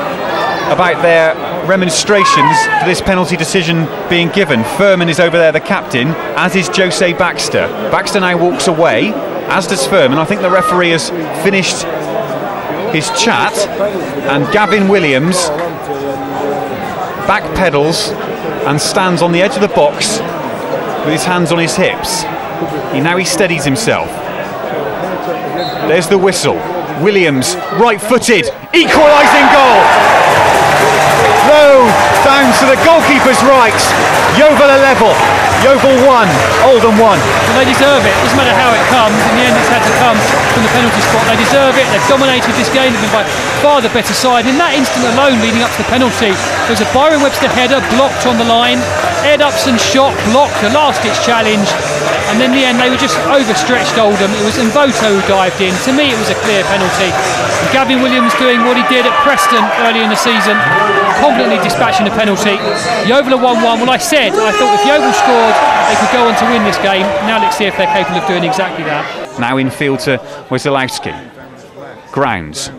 about their remonstrations for this penalty decision being given. Furman is over there, the captain, as is Jose Baxter. Baxter now walks away, as does Furman. I think the referee has finished his chat, and Gavin Williams backpedals and stands on the edge of the box with his hands on his hips. Now he steadies himself. There's the whistle. Williams, right-footed, equalising goal. Though down to the goalkeeper's right. Yeovil are level. Yeovil 1, Oldham 1. Well, they deserve it. Doesn't matter how it comes. In the end, it's had to come from the penalty spot. They deserve it. They've dominated this game. They've been by far the better side. In that instant alone, leading up to the penalty, there was a Byron Webster header blocked on the line. Ed Upson shot blocked, a last-ditch challenge, and in the end they were just overstretched Oldham. It was Mvoto who dived in. To me, it was a clear penalty. And Gavin Williams doing what he did at Preston early in the season, confidently dispatching the penalty. Yeovil are 1-1. Well, I thought if Yeovil scored, they could go on to win this game. Now let's see if they're capable of doing exactly that. Now in field to Wesolowski. Grounds.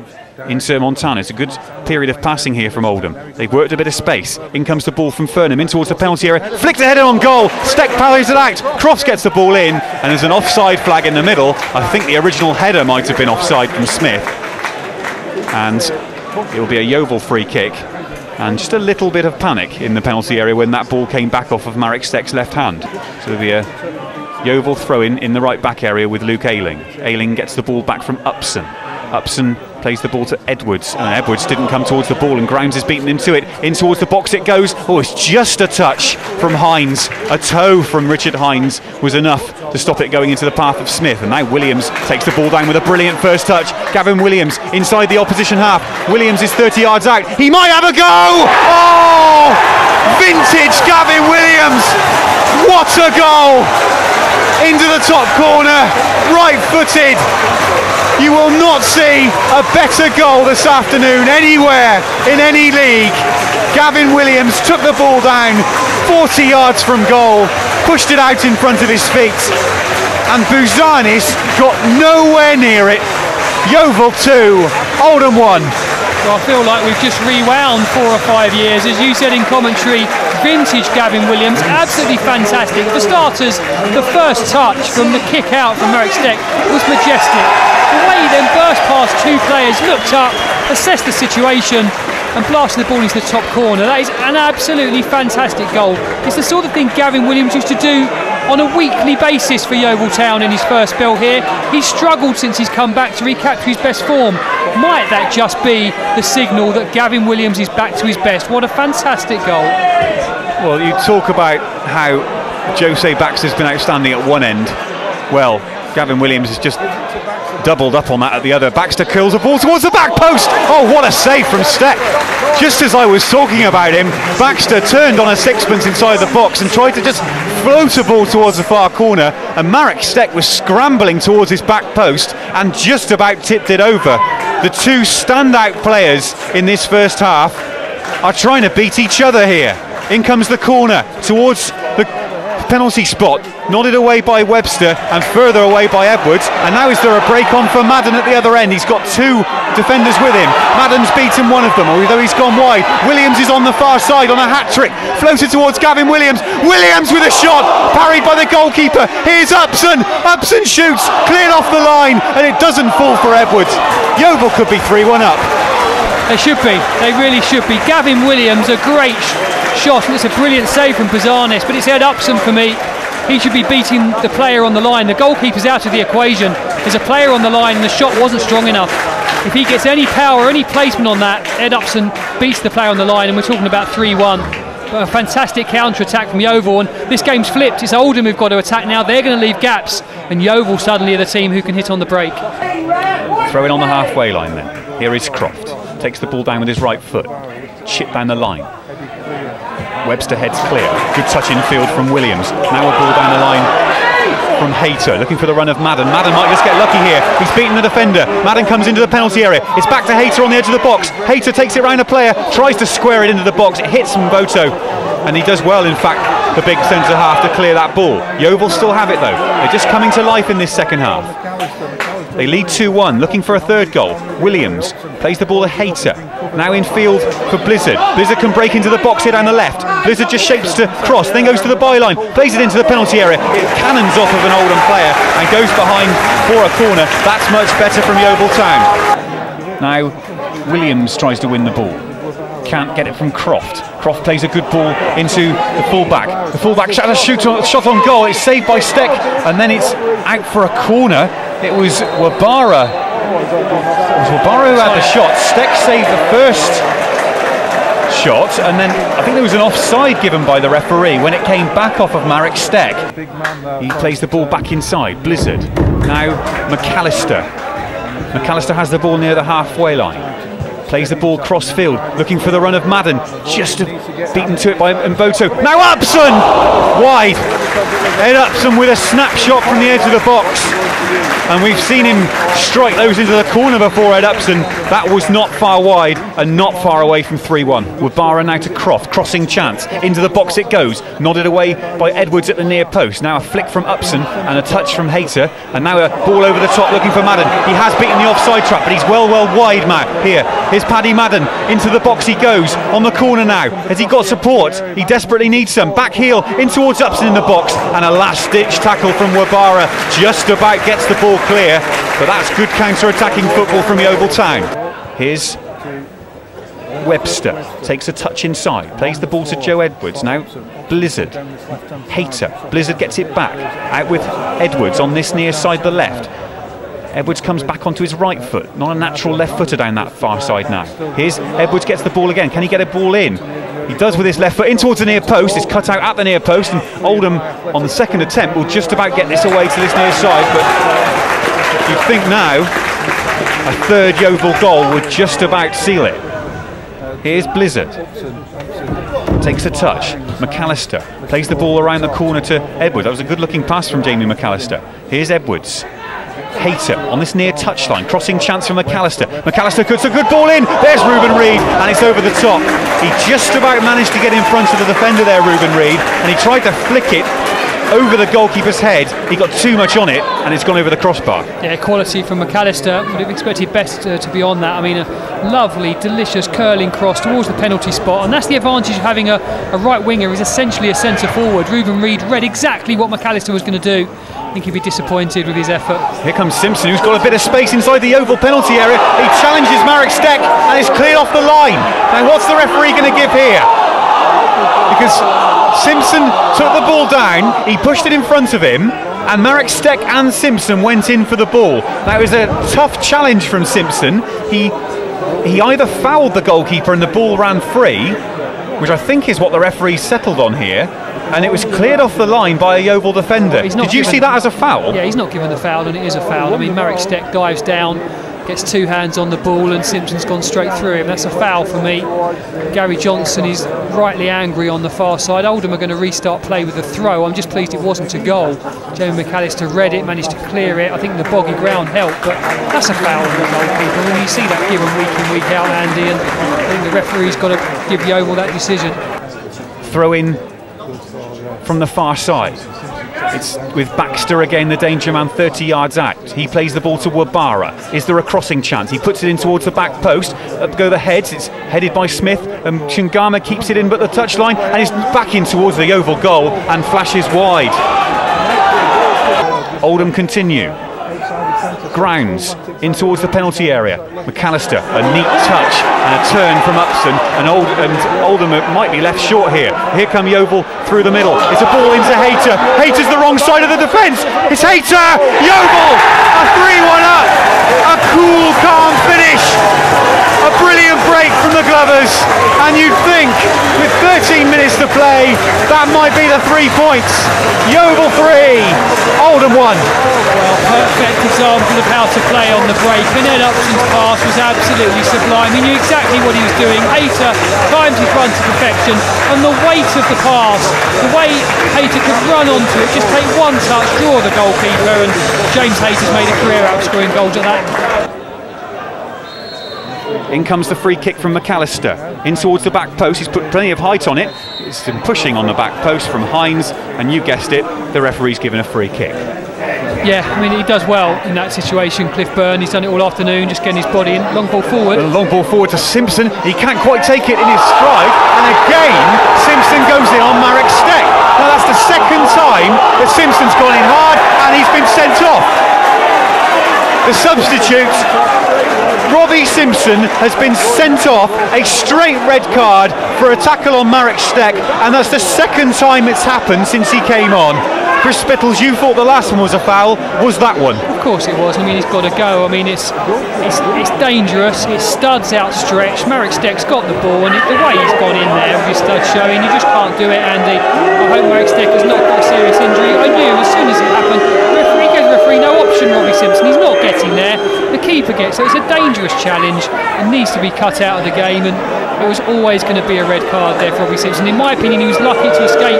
Into Montana. It's a good period of passing here from Oldham. They've worked a bit of space. In comes the ball from Furnham in towards the penalty area. Flicked a header on goal. Steck parries it out. Crofts gets the ball in, and there's an offside flag in the middle. I think the original header might have been offside from Smith. And it will be a Yeovil free kick. And just a little bit of panic in the penalty area when that ball came back off of Marek Steck's left hand. So there'll be a Yeovil throw in the right back area with Luke Ayling. Ayling gets the ball back from Upson. Upson plays the ball to Edwards, and Edwards didn't come towards the ball, and Grounds is beaten into it. In towards the box it goes. Oh, it's just a touch from Hines. A toe from Richard Hines was enough to stop it going into the path of Smith. And now Williams takes the ball down with a brilliant first touch. Gavin Williams inside the opposition half. Williams is 30 yards out. He might have a go! Oh! Vintage Gavin Williams! What a goal! Into the top corner, right-footed. You will not see a better goal this afternoon anywhere in any league. Gavin Williams took the ball down 40 yards from goal, pushed it out in front of his feet, and Bouzanis got nowhere near it. Yeovil 2, Oldham 1. Well, I feel like we've just rewound 4 or 5 years. As you said in commentary, vintage Gavin Williams, absolutely fantastic. For starters, the first touch from the kick out from Marek Steck was majestic. The way he then burst past 2 players, looked up, assessed the situation and blasted the ball into the top corner. That is an absolutely fantastic goal. It's the sort of thing Gavin Williams used to do on a weekly basis for Yeovil Town in his first spell here. He's struggled since he's come back to recapture his best form. Might that just be the signal that Gavin Williams is back to his best? What a fantastic goal. Well, you talk about how Jose Baxter's been outstanding at one end. Well, Gavin Williams has just doubled up on that at the other. Baxter curls the ball towards the back post. Oh, what a save from Steck. Just as I was talking about him, Baxter turned on a sixpence inside the box and tried to just float a ball towards the far corner, and Marek Steck was scrambling towards his back post and just about tipped it over. The two standout players in this first half are trying to beat each other here. In comes the corner towards the penalty spot, nodded away by Webster and further away by Edwards, and now is there a break on for Madden at the other end. He's got 2 defenders with him. Madden's beaten one of them, although he's gone wide. Williams is on the far side on a hat-trick, floated towards Gavin Williams. Williams with a shot, parried by the goalkeeper. Here's Upson. Upson shoots, cleared off the line, and it doesn't fall for Edwards. Yeovil could be 3-1 up. They should be, they really should be. Gavin Williams, a great shot, and it's a brilliant save from Bouzanis, but it's Ed Upson for me. He should be beating the player on the line. The goalkeeper's out of the equation. There's a player on the line and the shot wasn't strong enough. If he gets any power, any placement on that, Ed Upson beats the player on the line, and we're talking about 3-1. But a fantastic counter-attack from Yeovil, and this game's flipped. It's Oldham who've got to attack now. They're going to leave gaps, and Yeovil suddenly are the team who can hit on the break. Throw in on the halfway line then. Here is Croft. Takes the ball down with his right foot. Chip down the line. Webster heads clear. Good touch in field from Williams. Now a ball down the line from Hayter, looking for the run of Madden. Madden might just get lucky here. He's beaten the defender. Madden comes into the penalty area. It's back to Hayter on the edge of the box. Hayter takes it round a player, tries to square it into the box. It hits Mvoto, and he does well, in fact, the big centre half, to clear that ball. Yeovil still have it though. They're just coming to life in this second half. They lead 2-1, looking for a third goal. Williams plays the ball to Hayter. Now in field for Blizzard. Blizzard can break into the box here down the left. Blizzard just shapes to cross, then goes to the byline, plays it into the penalty area. It cannons off of an Oldham player and goes behind for a corner. That's much better from Yeovil Town. Now Williams tries to win the ball. Can't get it from Croft. Croft plays a good ball into the fullback. The fullback shot on goal. It's saved by Steck, and then it's out for a corner. It was Wabara. It was Wabara who had the shot. Steck saved the first shot, and then I think there was an offside given by the referee when it came back off of Marek Steck. He plays the ball back inside. Blizzard. Now McAllister. McAllister has the ball near the halfway line. Plays the ball cross field, looking for the run of Madden. Just beaten to it by Mboto. Now Upson! Wide. Ed Upson with a snapshot from the edge of the box. And we've seen him strike those into the corner before, Ed Upson. That was not far wide and not far away from 3-1. Wabara now to Croft, crossing chance. Into the box it goes. Nodded away by Edwards at the near post. Now a flick from Upson and a touch from Hayter. And now a ball over the top looking for Madden. He has beaten the offside trap, but he's well wide, Matt. Here's Paddy Madden. Into the box he goes. On the corner now. Has he got support? He desperately needs some. Back heel in towards Upson in the box. And a last-ditch tackle from Wabara. Just about gets the ball clear. But that's good counter-attacking football from Yeovil Town. Here's Webster. Takes a touch inside. Plays the ball to Joe Edwards. Now Blizzard. Hayter. Blizzard gets it back. Out with Edwards on this near side, the left. Edwards comes back onto his right foot. Not a natural left footer down that far side now. Here's Edwards gets the ball again. Can he get a ball in? He does with his left foot in towards the near post. It's cut out at the near post, and Oldham on the second attempt will just about get this away to this near side. But you'd think now a third Yeovil goal would just about seal it. Here's Blizzard. Takes a touch. McAllister plays the ball around the corner to Edwards. That was a good looking pass from Jamie McAllister. Here's Edwards. Hayter on this near touchline, crossing chance from McAllister. McAllister cuts a good ball in. There's Ruben Reid, and it's over the top. He just about managed to get in front of the defender there, Ruben Reid, and he tried to flick it over the goalkeeper's head. He got too much on it, and it's gone over the crossbar. Yeah, quality from McAllister. Would have expected best to be on that. I mean, a lovely, delicious curling cross towards the penalty spot, and that's the advantage of having a right winger who's essentially a centre forward. Ruben Reid read exactly what McAllister was going to do. I think he'd be disappointed with his effort. Here comes Simpson, who's got a bit of space inside the Yeovil penalty area. He challenges Marek Steck, and it's cleared off the line. Now, what's the referee going to give here? Because Simpson took the ball down, he pushed it in front of him, and Marek Steck and Simpson went in for the ball. That was a tough challenge from Simpson. He either fouled the goalkeeper and the ball ran free, which I think is what the referee settled on here, and it was cleared off the line by a Yeovil defender. Did you see that as a foul? Yeah, he's not given the foul, and it is a foul. I mean, Marek Steck dives down, gets two hands on the ball, and Simpson's gone straight through him. That's a foul for me. Gary Johnson is rightly angry on the far side. Oldham are going to restart play with a throw. I'm just pleased it wasn't a goal. Jamie McAllister read it, managed to clear it. I think the boggy ground helped, but that's a foul on the goalkeeper. When you see that given week in, week out, Andy, and I think the referee's got to give Yeovil that decision. Throw in from the far side. It's with Baxter again, the danger man, 30 yards out. He plays the ball to Wabara. Is there a crossing chance? He puts it in towards the back post. Up go the heads. It's headed by Smith. Chungama keeps it in but the touchline, and he's back in towards the Yeovil goal and flashes wide. Oldham continue. Grounds in towards the penalty area. McAllister, a neat touch and a turn from Upson, and Oldham might be left short here. Here come Yeovil through the middle. It's a ball into Hayter. Hayter's the wrong side of the defence. It's Hayter! Yeovil! A 3-1 up! A cool, calm finish! A brilliant break from the Glovers, and you'd think with 13 minutes to play that might be the 3 points. Yeovil 3, Oldham 1. Well, perfect example of how to play on the break, and Ed Upson's pass was absolutely sublime. He knew exactly what he was doing. Hayter timed his run to perfection, and the weight of the pass, the way Hayter could run onto it, just take one touch, draw the goalkeeper, and James Hayter's made a career out of scoring goals at that. In comes the free kick from McAllister. In towards the back post. He's put plenty of height on it. It's been pushing on the back post from Hines, and you guessed it, the referee's given a free kick. Yeah, I mean, he does well in that situation, Cliff Byrne. He's done it all afternoon, just getting his body in. Long ball forward. A long ball forward to Simpson. He can't quite take it in his stride, and again Simpson goes in on Marek Steck. Now that's the second time that Simpson's gone in hard, and he's been sent off. The substitute, Robbie Simpson, has been sent off, a straight red card for a tackle on Marek Steck, and that's the second time it's happened since he came on. Chris Spittles, you thought the last one was a foul. Was that one? Of course it was. I mean, he's got to go. I mean, it's dangerous. It's studs outstretched. Marek Steck's got the ball, and the way he's gone in there with his studs showing, you just can't do it, Andy. I hope Marek Steck has not got a serious injury. I knew as soon as it happened, referee gave the referee no option, Robbie Simpson. He's not getting there. The keeper gets it. It's a dangerous challenge. It needs to be cut out of the game, and it was always going to be a red card there for Robbie Simpson. In my opinion, he was lucky to escape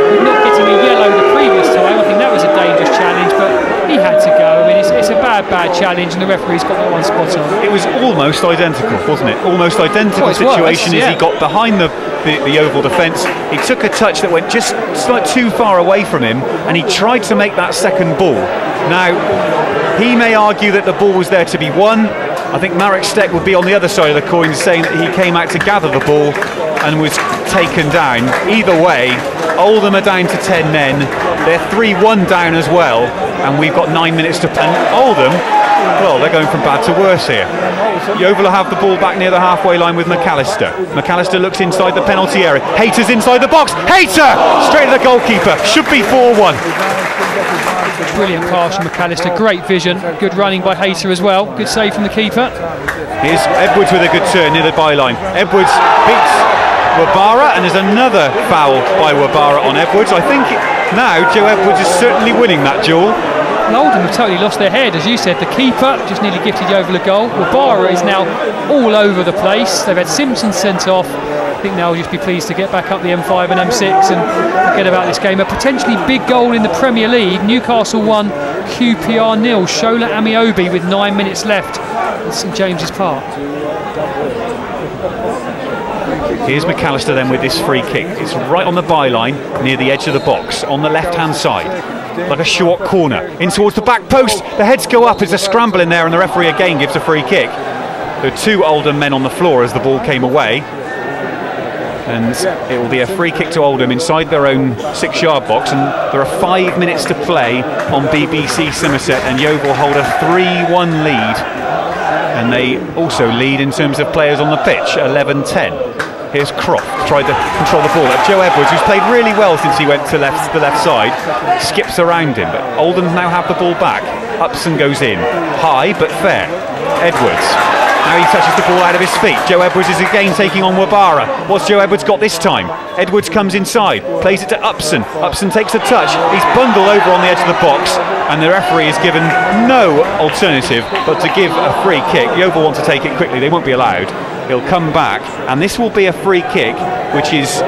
with not getting a yellow the previous time. I think that was a dangerous challenge, but he had to go. I mean, it's a bad challenge, and the referee's got that one spot on. It was almost identical, wasn't it? Almost identical situation as he got behind the Yeovil defence. He took a touch that went just too far away from him, and he tried to make that second ball. Now, he may argue that the ball was there to be won. I think Marek Steck would be on the other side of the coin, saying that he came out to gather the ball and was taken down. Either way, Oldham are down to 10 men. They're 3-1 down as well, and we've got 9 minutes to play. And Oldham, well, they're going from bad to worse here. Yeovil will have the ball back near the halfway line with McAllister. McAllister looks inside the penalty area. Hayter's inside the box. Hayter! Straight to the goalkeeper. Should be 4-1. Brilliant pass from McAllister, great vision, good running by Hayter as well, good save from the keeper. Here's Edwards with a good turn near the byline. Edwards beats Wabara, and there's another foul by Wabara on Edwards. I think now Joe Edwards is certainly winning that duel. And Oldham have totally lost their head, as you said. The keeper just nearly gifted Yeovil a goal. Wabara is now all over the place. They've had Simpson sent off. I think they'll just be pleased to get back up the M5 and M6 and forget about this game. A potentially big goal in the Premier League. Newcastle 1, QPR 0. Shola Amiobi with 9 minutes left at St James's Park. Here's McAllister then with this free kick. It's right on the byline near the edge of the box on the left hand side, like a short corner in towards the back post. The heads go up as a scramble in there, and the referee again gives a free kick. There are two Oldham men on the floor as the ball came away, and it will be a free kick to Oldham inside their own 6-yard box. And there are 5 minutes to play on BBC Somerset, and Yeovil hold a 3-1 lead, and they also lead in terms of players on the pitch, 11-10. Here's Croft, tried to control the ball. Joe Edwards, who's played really well since he went to the left side, skips around him, but Oldham now have the ball back. Upson goes in, high but fair. Edwards, now he touches the ball out of his feet. Joe Edwards is again taking on Wabara. What's Joe Edwards got this time? Edwards comes inside, plays it to Upson. Upson takes a touch, he's bundled over on the edge of the box, and the referee is given no alternative but to give a free kick. Yeovil want to take it quickly, they won't be allowed. He'll come back, and this will be a free kick, which is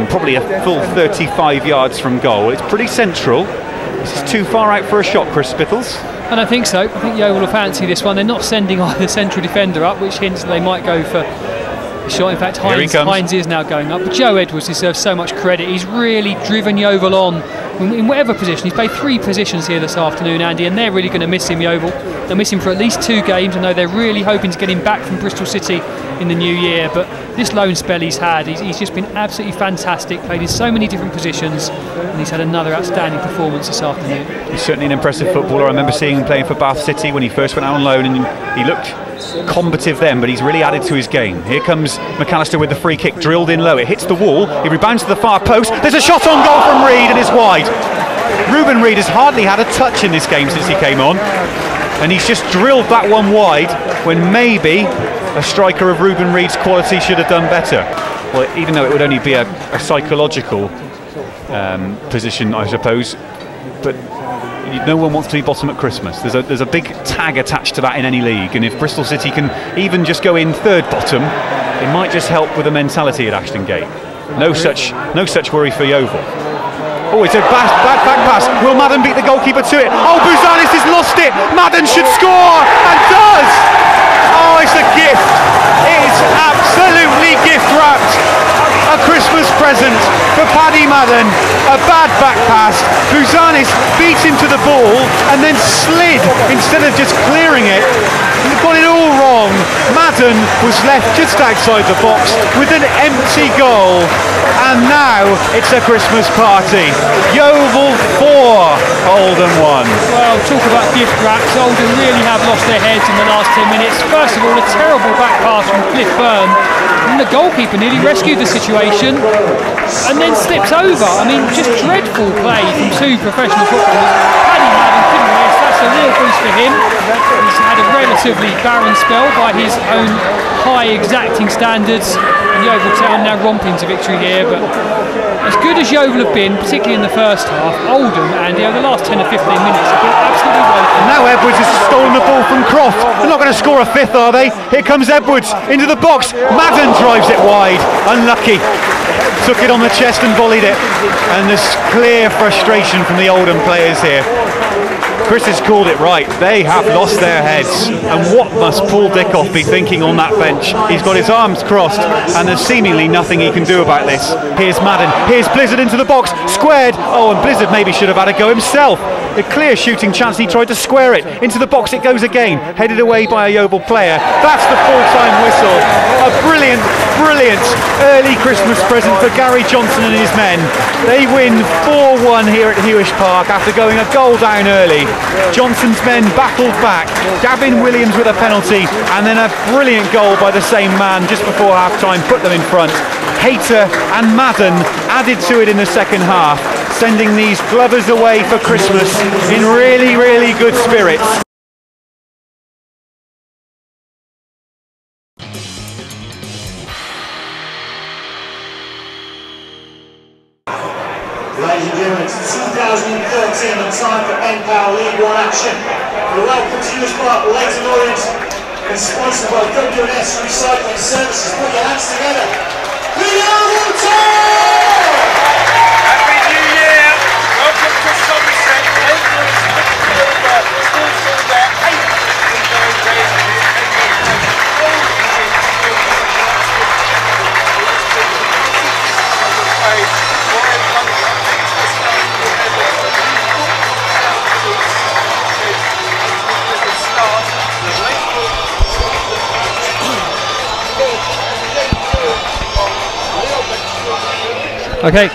probably a full 35 yards from goal. It's pretty central. This is too far out for a shot, Chris Spittles. I don't think so. I think Yeovil will fancy this one. They're not sending either central defender up, which hints that they might go for a shot. In fact, Hines is now going up. But Joe Edwards deserves so much credit. He's really driven Yeovil on in whatever position. He's played 3 positions here this afternoon, Andy, and they're really going to miss him, Yeovil. They'll miss him for at least 2 games. I know they're really hoping to get him back from Bristol City in the new year, but this loan spell he's had, he's just been absolutely fantastic, played in so many different positions, and he's had another outstanding performance this afternoon. He's certainly an impressive footballer. I remember seeing him playing for Bath City when he first went out on loan, and he looked combative then, but he's really added to his game. Here comes McAllister with the free kick, drilled in low. It hits the wall, it rebounds to the far post. There's a shot on goal from Reid, and it's wide. Ruben Reid has hardly had a touch in this game since he came on, and he's just drilled that one wide when maybe a striker of Ruben Reid's quality should have done better. Well, even though it would only be a psychological position, I suppose, but no one wants to be bottom at Christmas. There's a big tag attached to that in any league, and if Bristol City can even just go in 3rd bottom, it might just help with the mentality at Ashton Gate. No such worry for Yeovil. Oh, it's a bad back pass. Will Madden beat the goalkeeper to it? Oh, Bouzanis has lost it. Madden should score, and does. Oh, it's a gift. It's absolutely gift wrapped. A Christmas present for Paddy Madden. A bad back pass. Bouzanis beat him to the ball and then slid instead of just clearing it. He got it all wrong. Madden Madden was left just outside the box with an empty goal, and now it's a Christmas party. Yeovil 4, Oldham 1. Well, talk about gift wraps. Oldham really have lost their heads in the last 10 minutes. First of all, a terrible back pass from Cliff Byrne, and the goalkeeper nearly rescued the situation and then slips over. I mean, just dreadful play from two professional footballers. Paddy Madden couldn't miss. That's a real boost for him. He's had a relatively barren spell by his own high exacting standards, and Yeovil Town now romping to victory here. But as good as Yeovil have been, particularly in the first half, Oldham and the last 10 or 15 minutes have been absolutely woeful. And now Edwards has stolen the ball from Croft. They're not going to score a fifth, are they? Here comes Edwards into the box. Madden drives it wide. Unlucky. Took it on the chest and volleyed it. And there's clear frustration from the Oldham players here. Chris has called it right. They have lost their heads. And what must Paul Dickoff be thinking on that bench? He's got his arms crossed and there's seemingly nothing he can do about this. Here's Madden. Here's Blizzard into the box. Squared. Oh, and Blizzard maybe should have had a go himself. A clear shooting chance. He tried to square it. Into the box it goes again. Headed away by a Yeovil player. That's the full-time whistle. A brilliant, brilliant early Christmas present for Gary Johnson and his men. They win 4-1 here at Hewish Park after going a goal down early. Johnson's men battled back. Gavin Williams with a penalty, and then a brilliant goal by the same man just before half-time put them in front. Hayter and Madden added to it in the second half, sending these Glovers away for Christmas in really, really good spirits. Ladies and gentlemen, it's 2013 and time for NPAL League 1 action. We welcome to Yeovil Park, Leyton Orient, and sponsored by W&S Recycling Services. Put your hands together. The Yeovil Town! Happy New Year! Welcome to Somerset. Leyton is still there. Okay.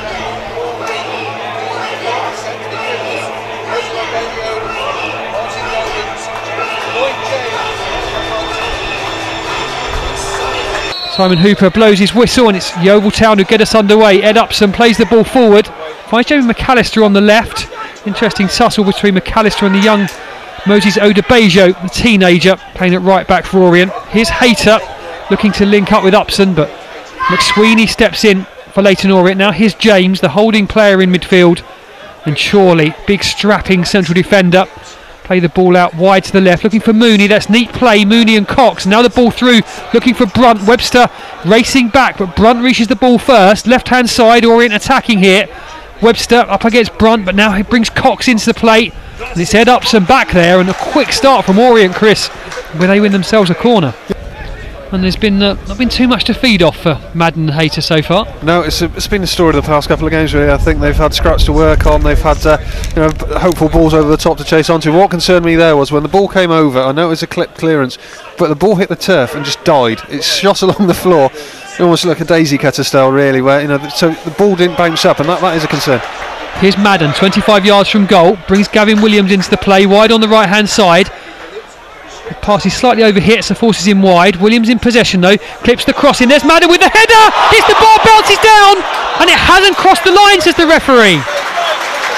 Simon Hooper blows his whistle and it's Yeovil Town who get us underway. Ed Upson plays the ball forward. Finds Jamie McAllister on the left. Interesting tussle between McAllister and the young Moses Odebejo, the teenager, playing at right back for Orient. Here's Hayter looking to link up with Upson, but McSweeney steps in for Leyton Orient now. Here's James, the holding player in midfield, and Chorley, big strapping central defender, play the ball out wide to the left, looking for Mooney. That's neat play, Mooney and Cox. Now the ball through, looking for Brunt. Webster racing back, but Brunt reaches the ball first. Left hand side, Orient attacking here. Webster up against Brunt, but now he brings Cox into the play, and it's Ed Upson back there, and a quick start from Orient, Chris, where they win themselves a corner. And there's been not been too much to feed off for Madden and Hayter so far. No, it's been the story of the past couple of games really. I think they've had scraps to work on, they've had hopeful balls over the top to chase onto. What concerned me there was when the ball came over, I know it was a clip clearance, but the ball hit the turf and just died. It shot along the floor, almost like a daisy cutter style really, where so the ball didn't bounce up, and that is a concern. Here's Madden, 25 yards from goal, brings Gavin Williams into the play, wide on the right hand side. The pass is slightly overhit, so forces him wide. Williams in possession though, clips the cross in. There's Madden with the header! Hits the ball, bounces down, and it hasn't crossed the line, says the referee.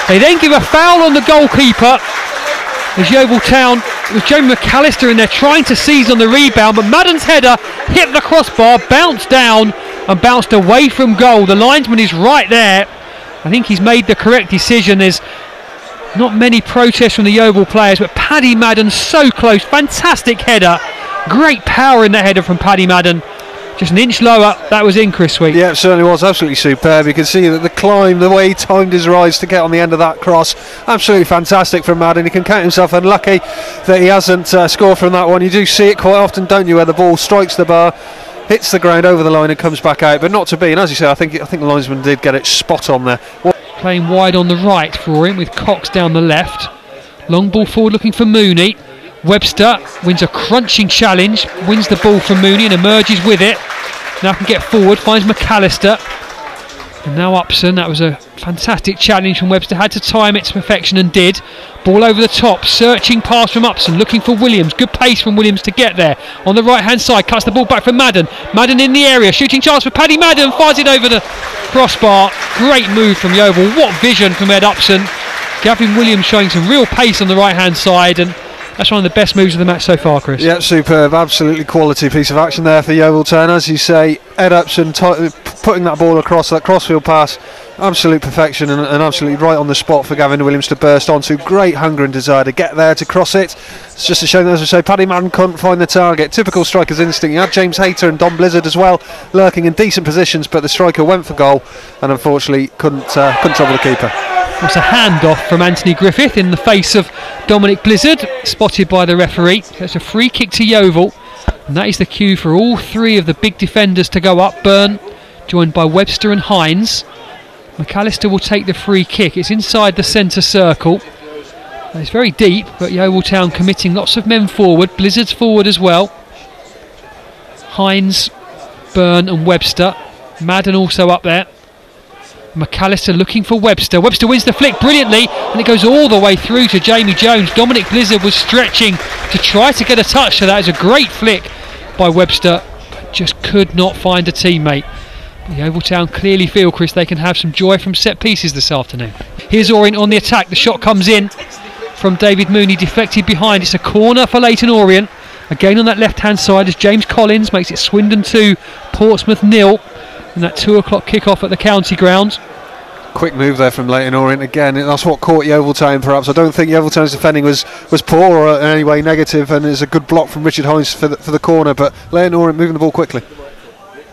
They then give a foul on the goalkeeper. As Yeovil Town, with Jamie McAllister in there trying to seize on the rebound, but Madden's header hit the crossbar, bounced down and bounced away from goal. The linesman is right there. I think he's made the correct decision. There's not many protests from the Yeovil players, but Paddy Madden so close. Fantastic header. Great power in that header from Paddy Madden. Just an inch lower, that was in, Chris Sweet. Yeah, it certainly was. Absolutely superb. You can see that the climb, the way he timed his rise to get on the end of that cross, absolutely fantastic from Madden. He can count himself unlucky that he hasn't scored from that one. You do see it quite often, don't you, where the ball strikes the bar, hits the ground over the line and comes back out, but not to be. And as you say, I think the linesman did get it spot on there. Playing wide on the right for him with Cox down the left. Long ball forward looking for Mooney. Webster wins a crunching challenge, wins the ball from Mooney and emerges with it. Now can get forward, finds McAllister. And now Upson. That was a fantastic challenge from Webster. Had to time it to perfection and did. Ball over the top, searching pass from Upson, looking for Williams. Good pace from Williams to get there. On the right hand side, cuts the ball back from Madden. Madden in the area, shooting chance for Paddy Madden, fires it over the crossbar. Great move from Yeovil. What vision from Ed Upson. Gavin Williams showing some real pace on the right hand side, and that's one of the best moves of the match so far, Chris. Yeah, superb, absolutely quality piece of action there for Yeovil Town. As you say, Ed Upson putting that ball across, that crossfield pass, absolute perfection and absolutely right on the spot for Gavin Williams to burst onto. Great hunger and desire to get there, to cross it. It's just a shame that, as I say, Paddy Madden couldn't find the target. Typical striker's instinct. You had James Hayter and Don Blizzard as well, lurking in decent positions, but the striker went for goal and unfortunately couldn't trouble the keeper. It's a handoff from Anthony Griffith in the face of Dominic Blizzard, spotted by the referee. So it's a free kick to Yeovil, and that is the cue for all three of the big defenders to go up. Byrne, joined by Webster and Hines. McAllister will take the free kick. It's inside the centre circle. It's very deep, but Yeovil Town committing lots of men forward. Blizzard's forward as well. Hines, Byrne and Webster. Madden also up there. McAllister looking for Webster. Webster wins the flick brilliantly, and it goes all the way through to Jamie Jones. Dominic Blizzard was stretching to try to get a touch, so that is a great flick by Webster, but just could not find a teammate. But Yeovil Town clearly feel, Chris, they can have some joy from set pieces this afternoon. Here's Orient on the attack. The shot comes in from David Mooney, deflected behind. It's a corner for Leyton Orient. Again on that left hand side as James Collins makes it Swindon 2, Portsmouth 0. And that 2 o'clock kick-off at the county grounds. Quick move there from Leyton Orient again. That's what caught Yeovil Town, perhaps. I don't think Yeovil Town's defending was poor or in any way negative, and it's a good block from Richard Hines for the corner, but Leyton Orient moving the ball quickly.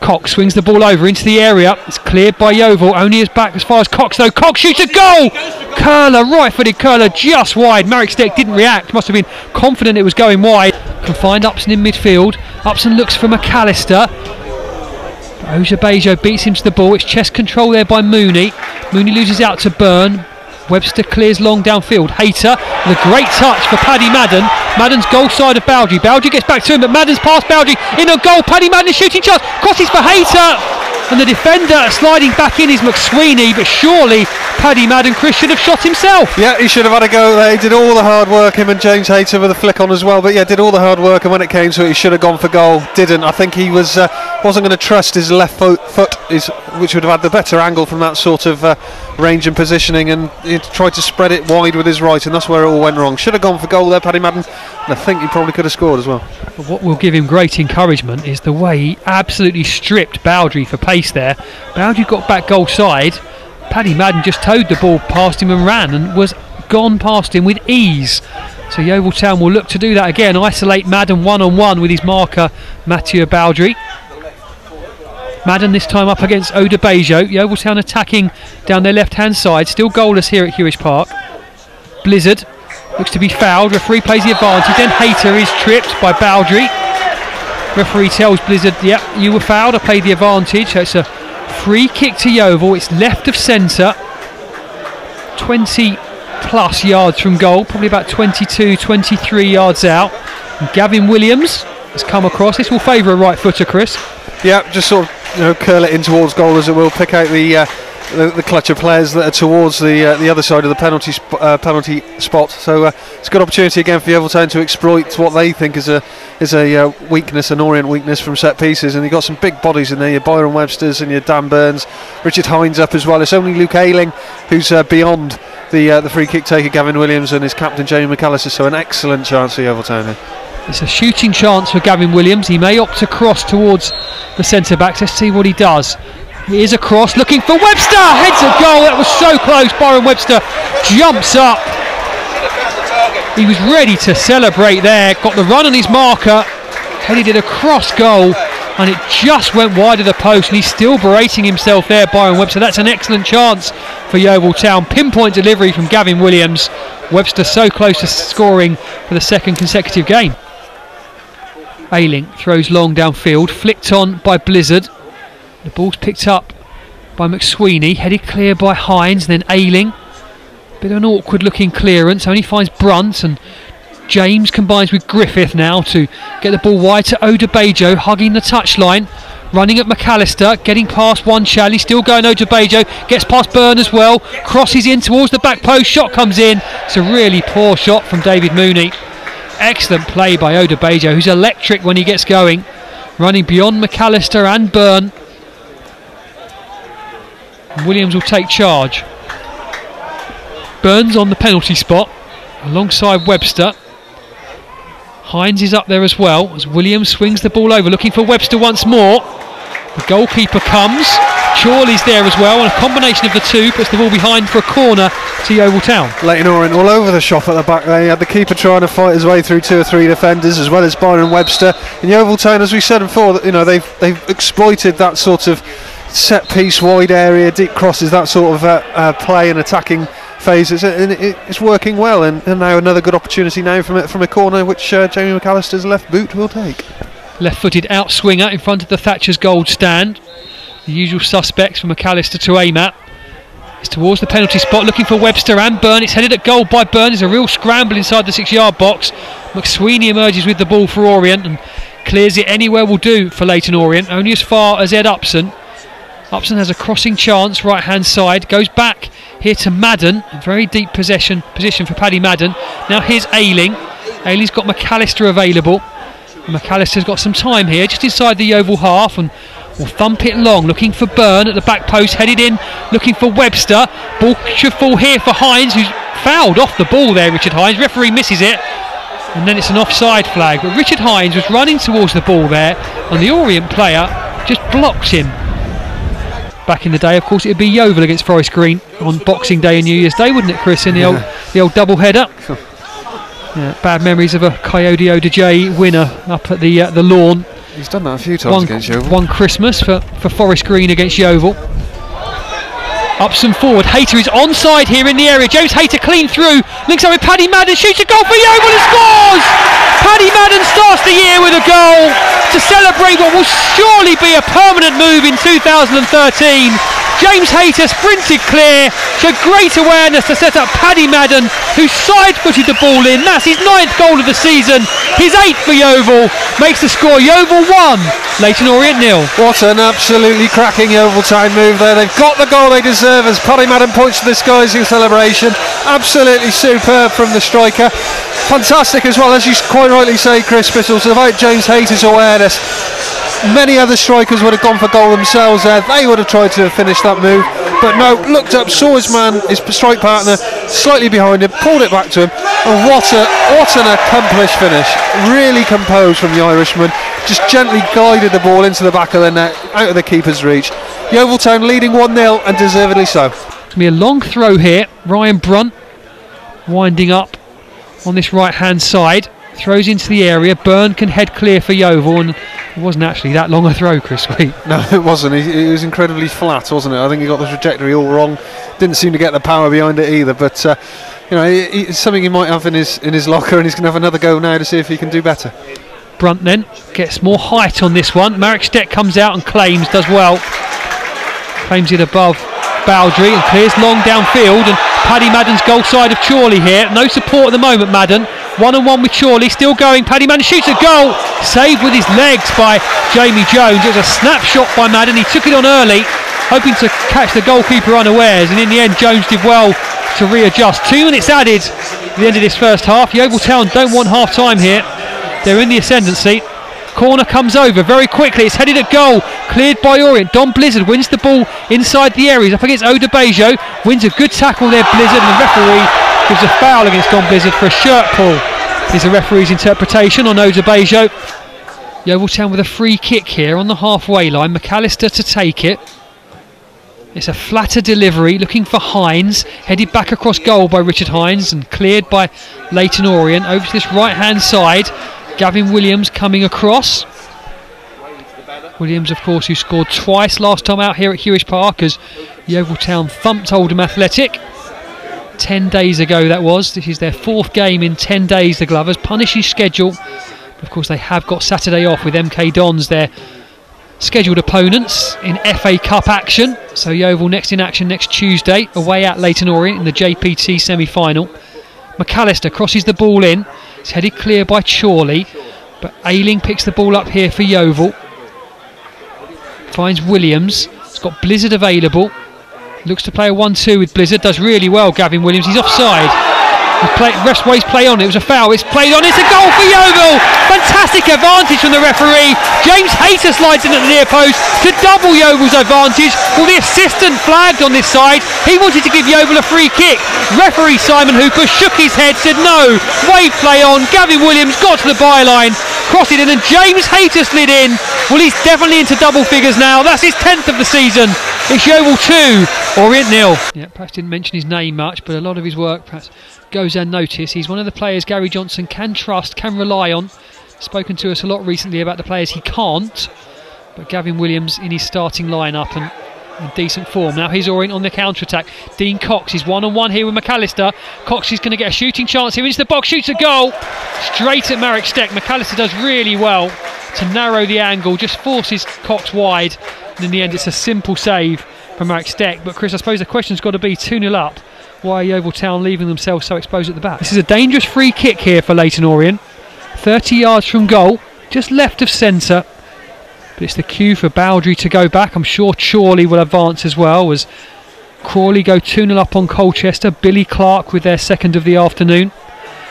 Cox swings the ball over into the area. It's cleared by Yeovil. Only is back as far as Cox, though. Cox shoots a goal! Curler, right-footed curler, just wide. Marek Steck didn't react. Must have been confident it was going wide. Can find Upson in midfield. Upson looks for McAllister. Ojebejo beats him to the ball. It's chest control there by Mooney. Mooney loses out to Byrne. Webster clears long downfield. Hayter with a great touch for Paddy Madden. Madden's goal side of Bowdry. Bowdry gets back to him, but Madden's past Bowdry in a goal. Paddy Madden shooting chance. Crosses for Hayter. And the defender sliding back in is McSweeney, but surely Paddy Madden, Chris, should have shot himself. Yeah, he should have had a go there. He did all the hard work, him and James Hayter with a flick on as well, but yeah, did all the hard work, and when it came to it, he should have gone for goal. Didn't. I think he wasn't going to trust his left foot, which would have had the better angle from that sort of range and positioning, and he tried to spread it wide with his right, and that's where it all went wrong. Should have gone for goal there, Paddy Madden, and I think he probably could have scored as well. But what will give him great encouragement is the way he absolutely stripped Bowdry for pace there. Bowdry got back goal side. Paddy Madden just towed the ball past him and ran, and was gone past him with ease. So Yeovil Town will look to do that again. Isolate Madden one-on-one with his marker Mathieu Bowdry. Madden this time up against Ojebejo. Yeovil Town attacking down their left hand side. Still goalless here at Hewish Park. Blizzard looks to be fouled. Referee plays the advantage. Then Hayter is tripped by Bowdry. Referee tells Blizzard, yep, you were fouled. I played the advantage. So it's a free kick to Yeovil. It's left of centre, 20 plus yards from goal, probably about 22, 23 yards out. And Gavin Williams has come across. This will favour a right footer, Chris. Yeah, just sort of curl it in towards goal, as it will pick out the clutch of players that are towards the other side of the penalty spot. So it's a good opportunity again for Yeovil Town to exploit what they think is a weakness, an Orient weakness from set pieces. And you've got some big bodies in there, your Byron Websters and your Dan Burns, Richard Hines up as well. It's only Luke Ayling who's beyond the free kick taker Gavin Williams and his captain Jamie McAllister. So an excellent chance for Yeovil Town here. It's a shooting chance for Gavin Williams. He may opt to cross towards the centre backs. Let's see what he does. Here's a cross looking for Webster. Heads a goal. That was so close. Byron Webster jumps up. He was ready to celebrate there. Got the run on his marker. Headed it across goal, and it just went wide of the post, and he's still berating himself there, Byron Webster. That's an excellent chance for Yeovil Town. Pinpoint delivery from Gavin Williams. Webster so close to scoring for the second consecutive game. Ayling throws long downfield, flicked on by Blizzard. The ball's picked up by McSweeney, headed clear by Hines, then Ayling. Bit of an awkward looking clearance, only finds Brunt, and James combines with Griffith now to get the ball wide to Odebejo, hugging the touchline, running at McAllister, getting past one Charlie, still going Odebejo, gets past Byrne as well, crosses in towards the back post, shot comes in. It's a really poor shot from David Mooney. Excellent play by Odebejo, who's electric when he gets going, running beyond McAllister and Byrne. Williams will take charge. Burns on the penalty spot alongside Webster. Hines is up there as well as Williams swings the ball over, looking for Webster once more. The goalkeeper comes. Chorley's there as well, and a combination of the two puts the ball behind for a corner to Yeovil Town. Leyton Orient all over the shop at the back there. You had the keeper trying to fight his way through 2 or 3 defenders, as well as Byron Webster. And Yeovil Town, as we said before, that, you know, they've exploited that sort of set piece, wide area, deep crosses, that sort of play and attacking phases, and it's working well. And now another good opportunity now from a corner, which Jamie McAllister's left boot will take. Left-footed outswinger in front of the Thatcher's gold stand. The usual suspects from McAllister to aim at. It's towards the penalty spot, looking for Webster and Byrne. It's headed at goal by Byrne. There's a real scramble inside the 6-yard box. McSweeney emerges with the ball for Orient and clears it anywhere will do for Leyton Orient, only as far as Ed Upson. Upson has a crossing chance, right hand side, goes back here to Madden, a very deep position for Paddy Madden. Now here's Ayling. Ayling's got McAllister available. And McAllister's got some time here, just inside the Yeovil half, and will thump it long, looking for Byrne at the back post, headed in, looking for Webster. Ball should fall here for Hines, who's fouled off the ball there, Richard Hines. Referee misses it, and then it's an offside flag. But Richard Hines was running towards the ball there, and the Orient player just blocked him. Back in the day, of course, it would be Yeovil against Forest Green on Boxing Day and New Year's Day, wouldn't it, Chris, in the old double header? Yeah, bad memories of a Coyote Odebejo winner up at the lawn. He's done that a few times against Yeovil. One Christmas for Forest Green against Yeovil. Upson forward, Hayter is onside here in the area. James Hayter clean through, links up with Paddy Madden, shoots a goal for Yeovil and scores! Paddy Madden starts the year with a goal to celebrate what will surely be a permanent move in 2013. James Hayter sprinted clear, showed great awareness to set up Paddy Madden, who side-footed the ball in. That's his 9th goal of the season, his 8th for Yeovil, makes the score Yeovil 1, Leyton Orient 0. What an absolutely cracking Yeovil Town move there. They've got the goal they deserve as Paddy Madden points to the skies in celebration. Absolutely superb from the striker. Fantastic as well, as you quite rightly say, Chris Bittles, about James Hayter's awareness. Many other strikers would have gone for goal themselves there. They would have tried to finish that move, but no, looked up, saw his man, his strike partner slightly behind him, pulled it back to him, and what an accomplished finish. Really composed from the Irishman, just gently guided the ball into the back of the net, out of the keeper's reach. Yeovil Town leading 1-0, and deservedly so. It's going to be a long throw here. Ryan Brunt winding up on this right hand side, throws into the area. Byrne can head clear for Yeovil, and it wasn't actually that long a throw, Chris Sweet. No, it wasn't. It was incredibly flat, wasn't it? I think he got the trajectory all wrong. Didn't seem to get the power behind it either, but you know, it's something he might have in his locker, and he's going to have another go now to see if he can do better. Brunt then gets more height on this one. Marek Steck comes out and does well. Claims it above Bowdry and clears long downfield, and Paddy Madden's goal side of Chorley here. No support at the moment, Madden. 1-on-1 with Chorley, still going. Paddy Madden shoots a goal, saved with his legs by Jamie Jones. It was a snapshot by Madden. He took it on early, hoping to catch the goalkeeper unawares, and in the end Jones did well to readjust. 2 minutes added at the end of this first half. Yeovil Town don't want half time here. They're in the ascendancy. Corner comes over very quickly, it's headed at goal, cleared by Orient. Don Blizzard wins the ball inside the area, he's up against Odebejo, wins a good tackle there, Blizzard, and the referee gives a foul against Don Blizzard for a shirt pull. Is the referee's interpretation on Odebejo. Yeovil Town with a free kick here on the halfway line. McAllister to take it. It's a flatter delivery, looking for Hines, headed back across goal by Richard Hines and cleared by Leyton Orient. Over to this right hand side, Gavin Williams coming across. Williams, of course, who scored twice last time out here at Hewish Park as Yeovil Town thumped Oldham Athletic 10 days ago, that was. This is their 4th game in 10 days, the Glovers. Punishing schedule. Of course, they have got Saturday off with MK Dons, their scheduled opponents in FA Cup action. So Yeovil next in action next Tuesday, away at Leyton Orient in the JPT semi-final. McAllister crosses the ball in. It's It's headed clear by Chorley, but Ayling picks the ball up here for Yeovil. Finds Williams. It's got Blizzard available. Looks to play a 1-2 with Blizzard. Does really well, Gavin Williams. He's offside. Refs waste play on. It was a foul. It's played on. It's a goal for Yeovil. Fantastic advantage from the referee. James Hayter slides in at the near post to double Yeovil's advantage. Well, the assistant flagged on this side. He wanted to give Yeovil a free kick. Referee Simon Hooper shook his head, said no. Wave play on. Gavin Williams got to the byline, crossed it in, and James Hayter slid in. Well, he's definitely into double figures now. That's his 10th of the season. It's Yeovil 2, Orient 0. Yeah, perhaps didn't mention his name much, but a lot of his work perhaps goes unnoticed. He's one of the players Gary Johnson can trust, can rely on. Spoken to us a lot recently about the players he can't, but Gavin Williams in his starting lineup and in decent form. Now here's Orient on the counter-attack. Dean Cox is one-on-one here with McAllister. Cox is going to get a shooting chance here into the box, shoots a goal straight at Marek Steck. McAllister does really well to narrow the angle, just forces Cox wide, and in the end it's a simple save from Marek Steck. But Chris, I suppose the question's got to be 2-0 up. Why are Yeovil Town leaving themselves so exposed at the back? This is a dangerous free kick here for Leyton Orient. 30 yards from goal, just left of centre. But it's the cue for Bowdry to go back. I'm sure Chorley will advance as well as Crawley go 2-0 up on Colchester. Billy Clark with their second of the afternoon.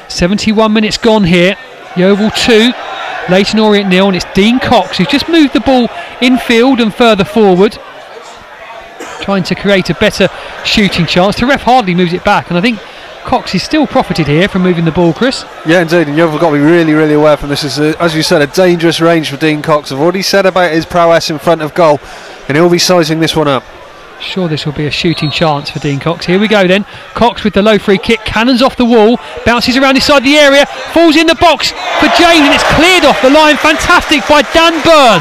71 minutes gone here. Yeovil 2, Leyton Orient 0, and it's Dean Cox who's just moved the ball infield and further forward, trying to create a better shooting chance. The ref hardly moves it back, and I think Cox is still profited here from moving the ball, Chris. Yeah, indeed, and Yeovil got to be really, really aware from this. Is as you said, a dangerous range for Dean Cox. I've already said about his prowess in front of goal, and he'll be sizing this one up. Sure, this will be a shooting chance for Dean Cox. Here we go then. Cox with the low free kick, cannons off the wall, bounces around inside the area, falls in the box for James, and it's cleared off the line. Fantastic by Dan Byrne.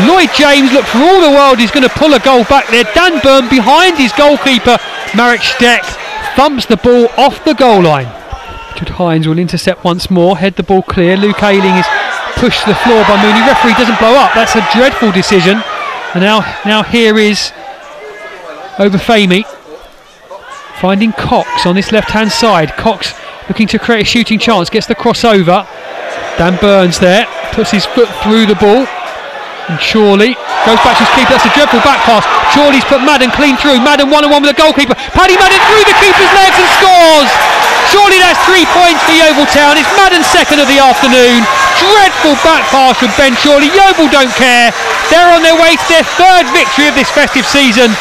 Lloyd James looked for all the world he's going to pull a goal back there. Dan Byrne behind his goalkeeper Marek Steck thumps the ball off the goal line. Richard Hines will intercept once more, head the ball clear. Luke Ayling is pushed to the floor by Mooney. Referee doesn't blow up. That's a dreadful decision. And now here is Obafemi finding Cox on this left hand side. Cox looking to create a shooting chance, gets the crossover. Dan Burns there, puts his foot through the ball, and Chorley goes back to his keeper. That's a dreadful back pass. Chorley's put Madden clean through. Madden one-on-one with the goalkeeper. Paddy Madden through the keeper's legs and scores. Surely that's 3 points for Yeovil Town. It's Madden's second of the afternoon. Dreadful back pass from Ben Chorley. Yeovil don't care. They're on their way to their third victory of this festive season.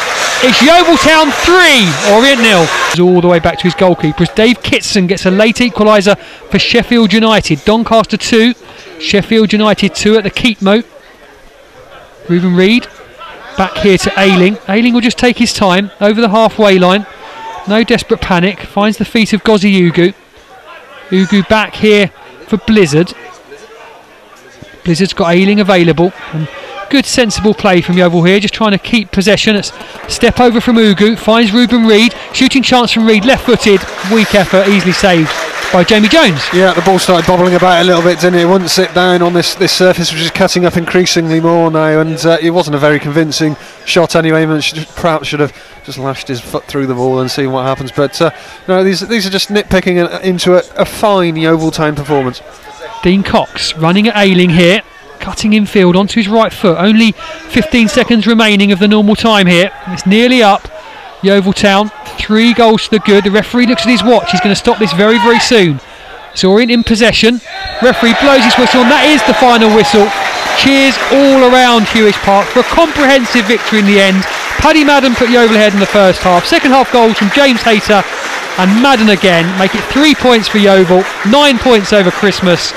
It's Yeovil Town 3, Orient 0. All the way back to his goalkeeper as Dave Kitson gets a late equaliser for Sheffield United. Doncaster 2, Sheffield United 2 at the Keepmoat. Reuben Reid back here to Ayling. Ayling will just take his time over the halfway line. No desperate panic. Finds the feet of Gozi Ugu. Ugu back here for Blizzard. Blizzard's got Ayling available. And good sensible play from Yeovil here, just trying to keep possession. It's step over from Ugu. Finds Reuben Reid. Shooting chance from Reid. Left footed. Weak effort. Easily saved by Jamie Jones. Yeah, the ball started bobbling about a little bit, didn't it? It wouldn't sit down on this surface, which is cutting up increasingly more now, and it wasn't a very convincing shot anyway. Prout should have just lashed his foot through the ball and seen what happens, but no, these are just nitpicking into a fine Yeovil Town performance. Dean Cox running at Ayling here, cutting infield onto his right foot. Only 15 seconds remaining of the normal time here. It's nearly up. Yeovil Town, 3 goals to the good. The referee looks at his watch. He's going to stop this very, very soon. It's Orient in possession. Referee blows his whistle, and that is the final whistle. Cheers all around Hewish Park for a comprehensive victory in the end. Paddy Madden put Yeovil ahead in the first half. Second half goals from James Hayter and Madden again. Make it 3 points for Yeovil, 9 points over Christmas.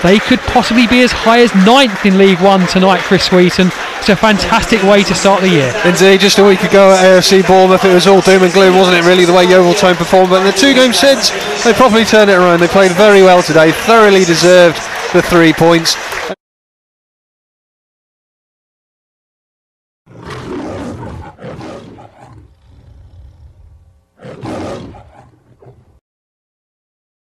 They could possibly be as high as 9th in League One tonight, Chris Sweeton. It's a fantastic way to start the year. Indeed, just a week ago at AFC Bournemouth, it was all doom and gloom, wasn't it, really, the way Yeovil Town performed. But in the 2 games since, they properly turned it around. They played very well today, thoroughly deserved the 3 points.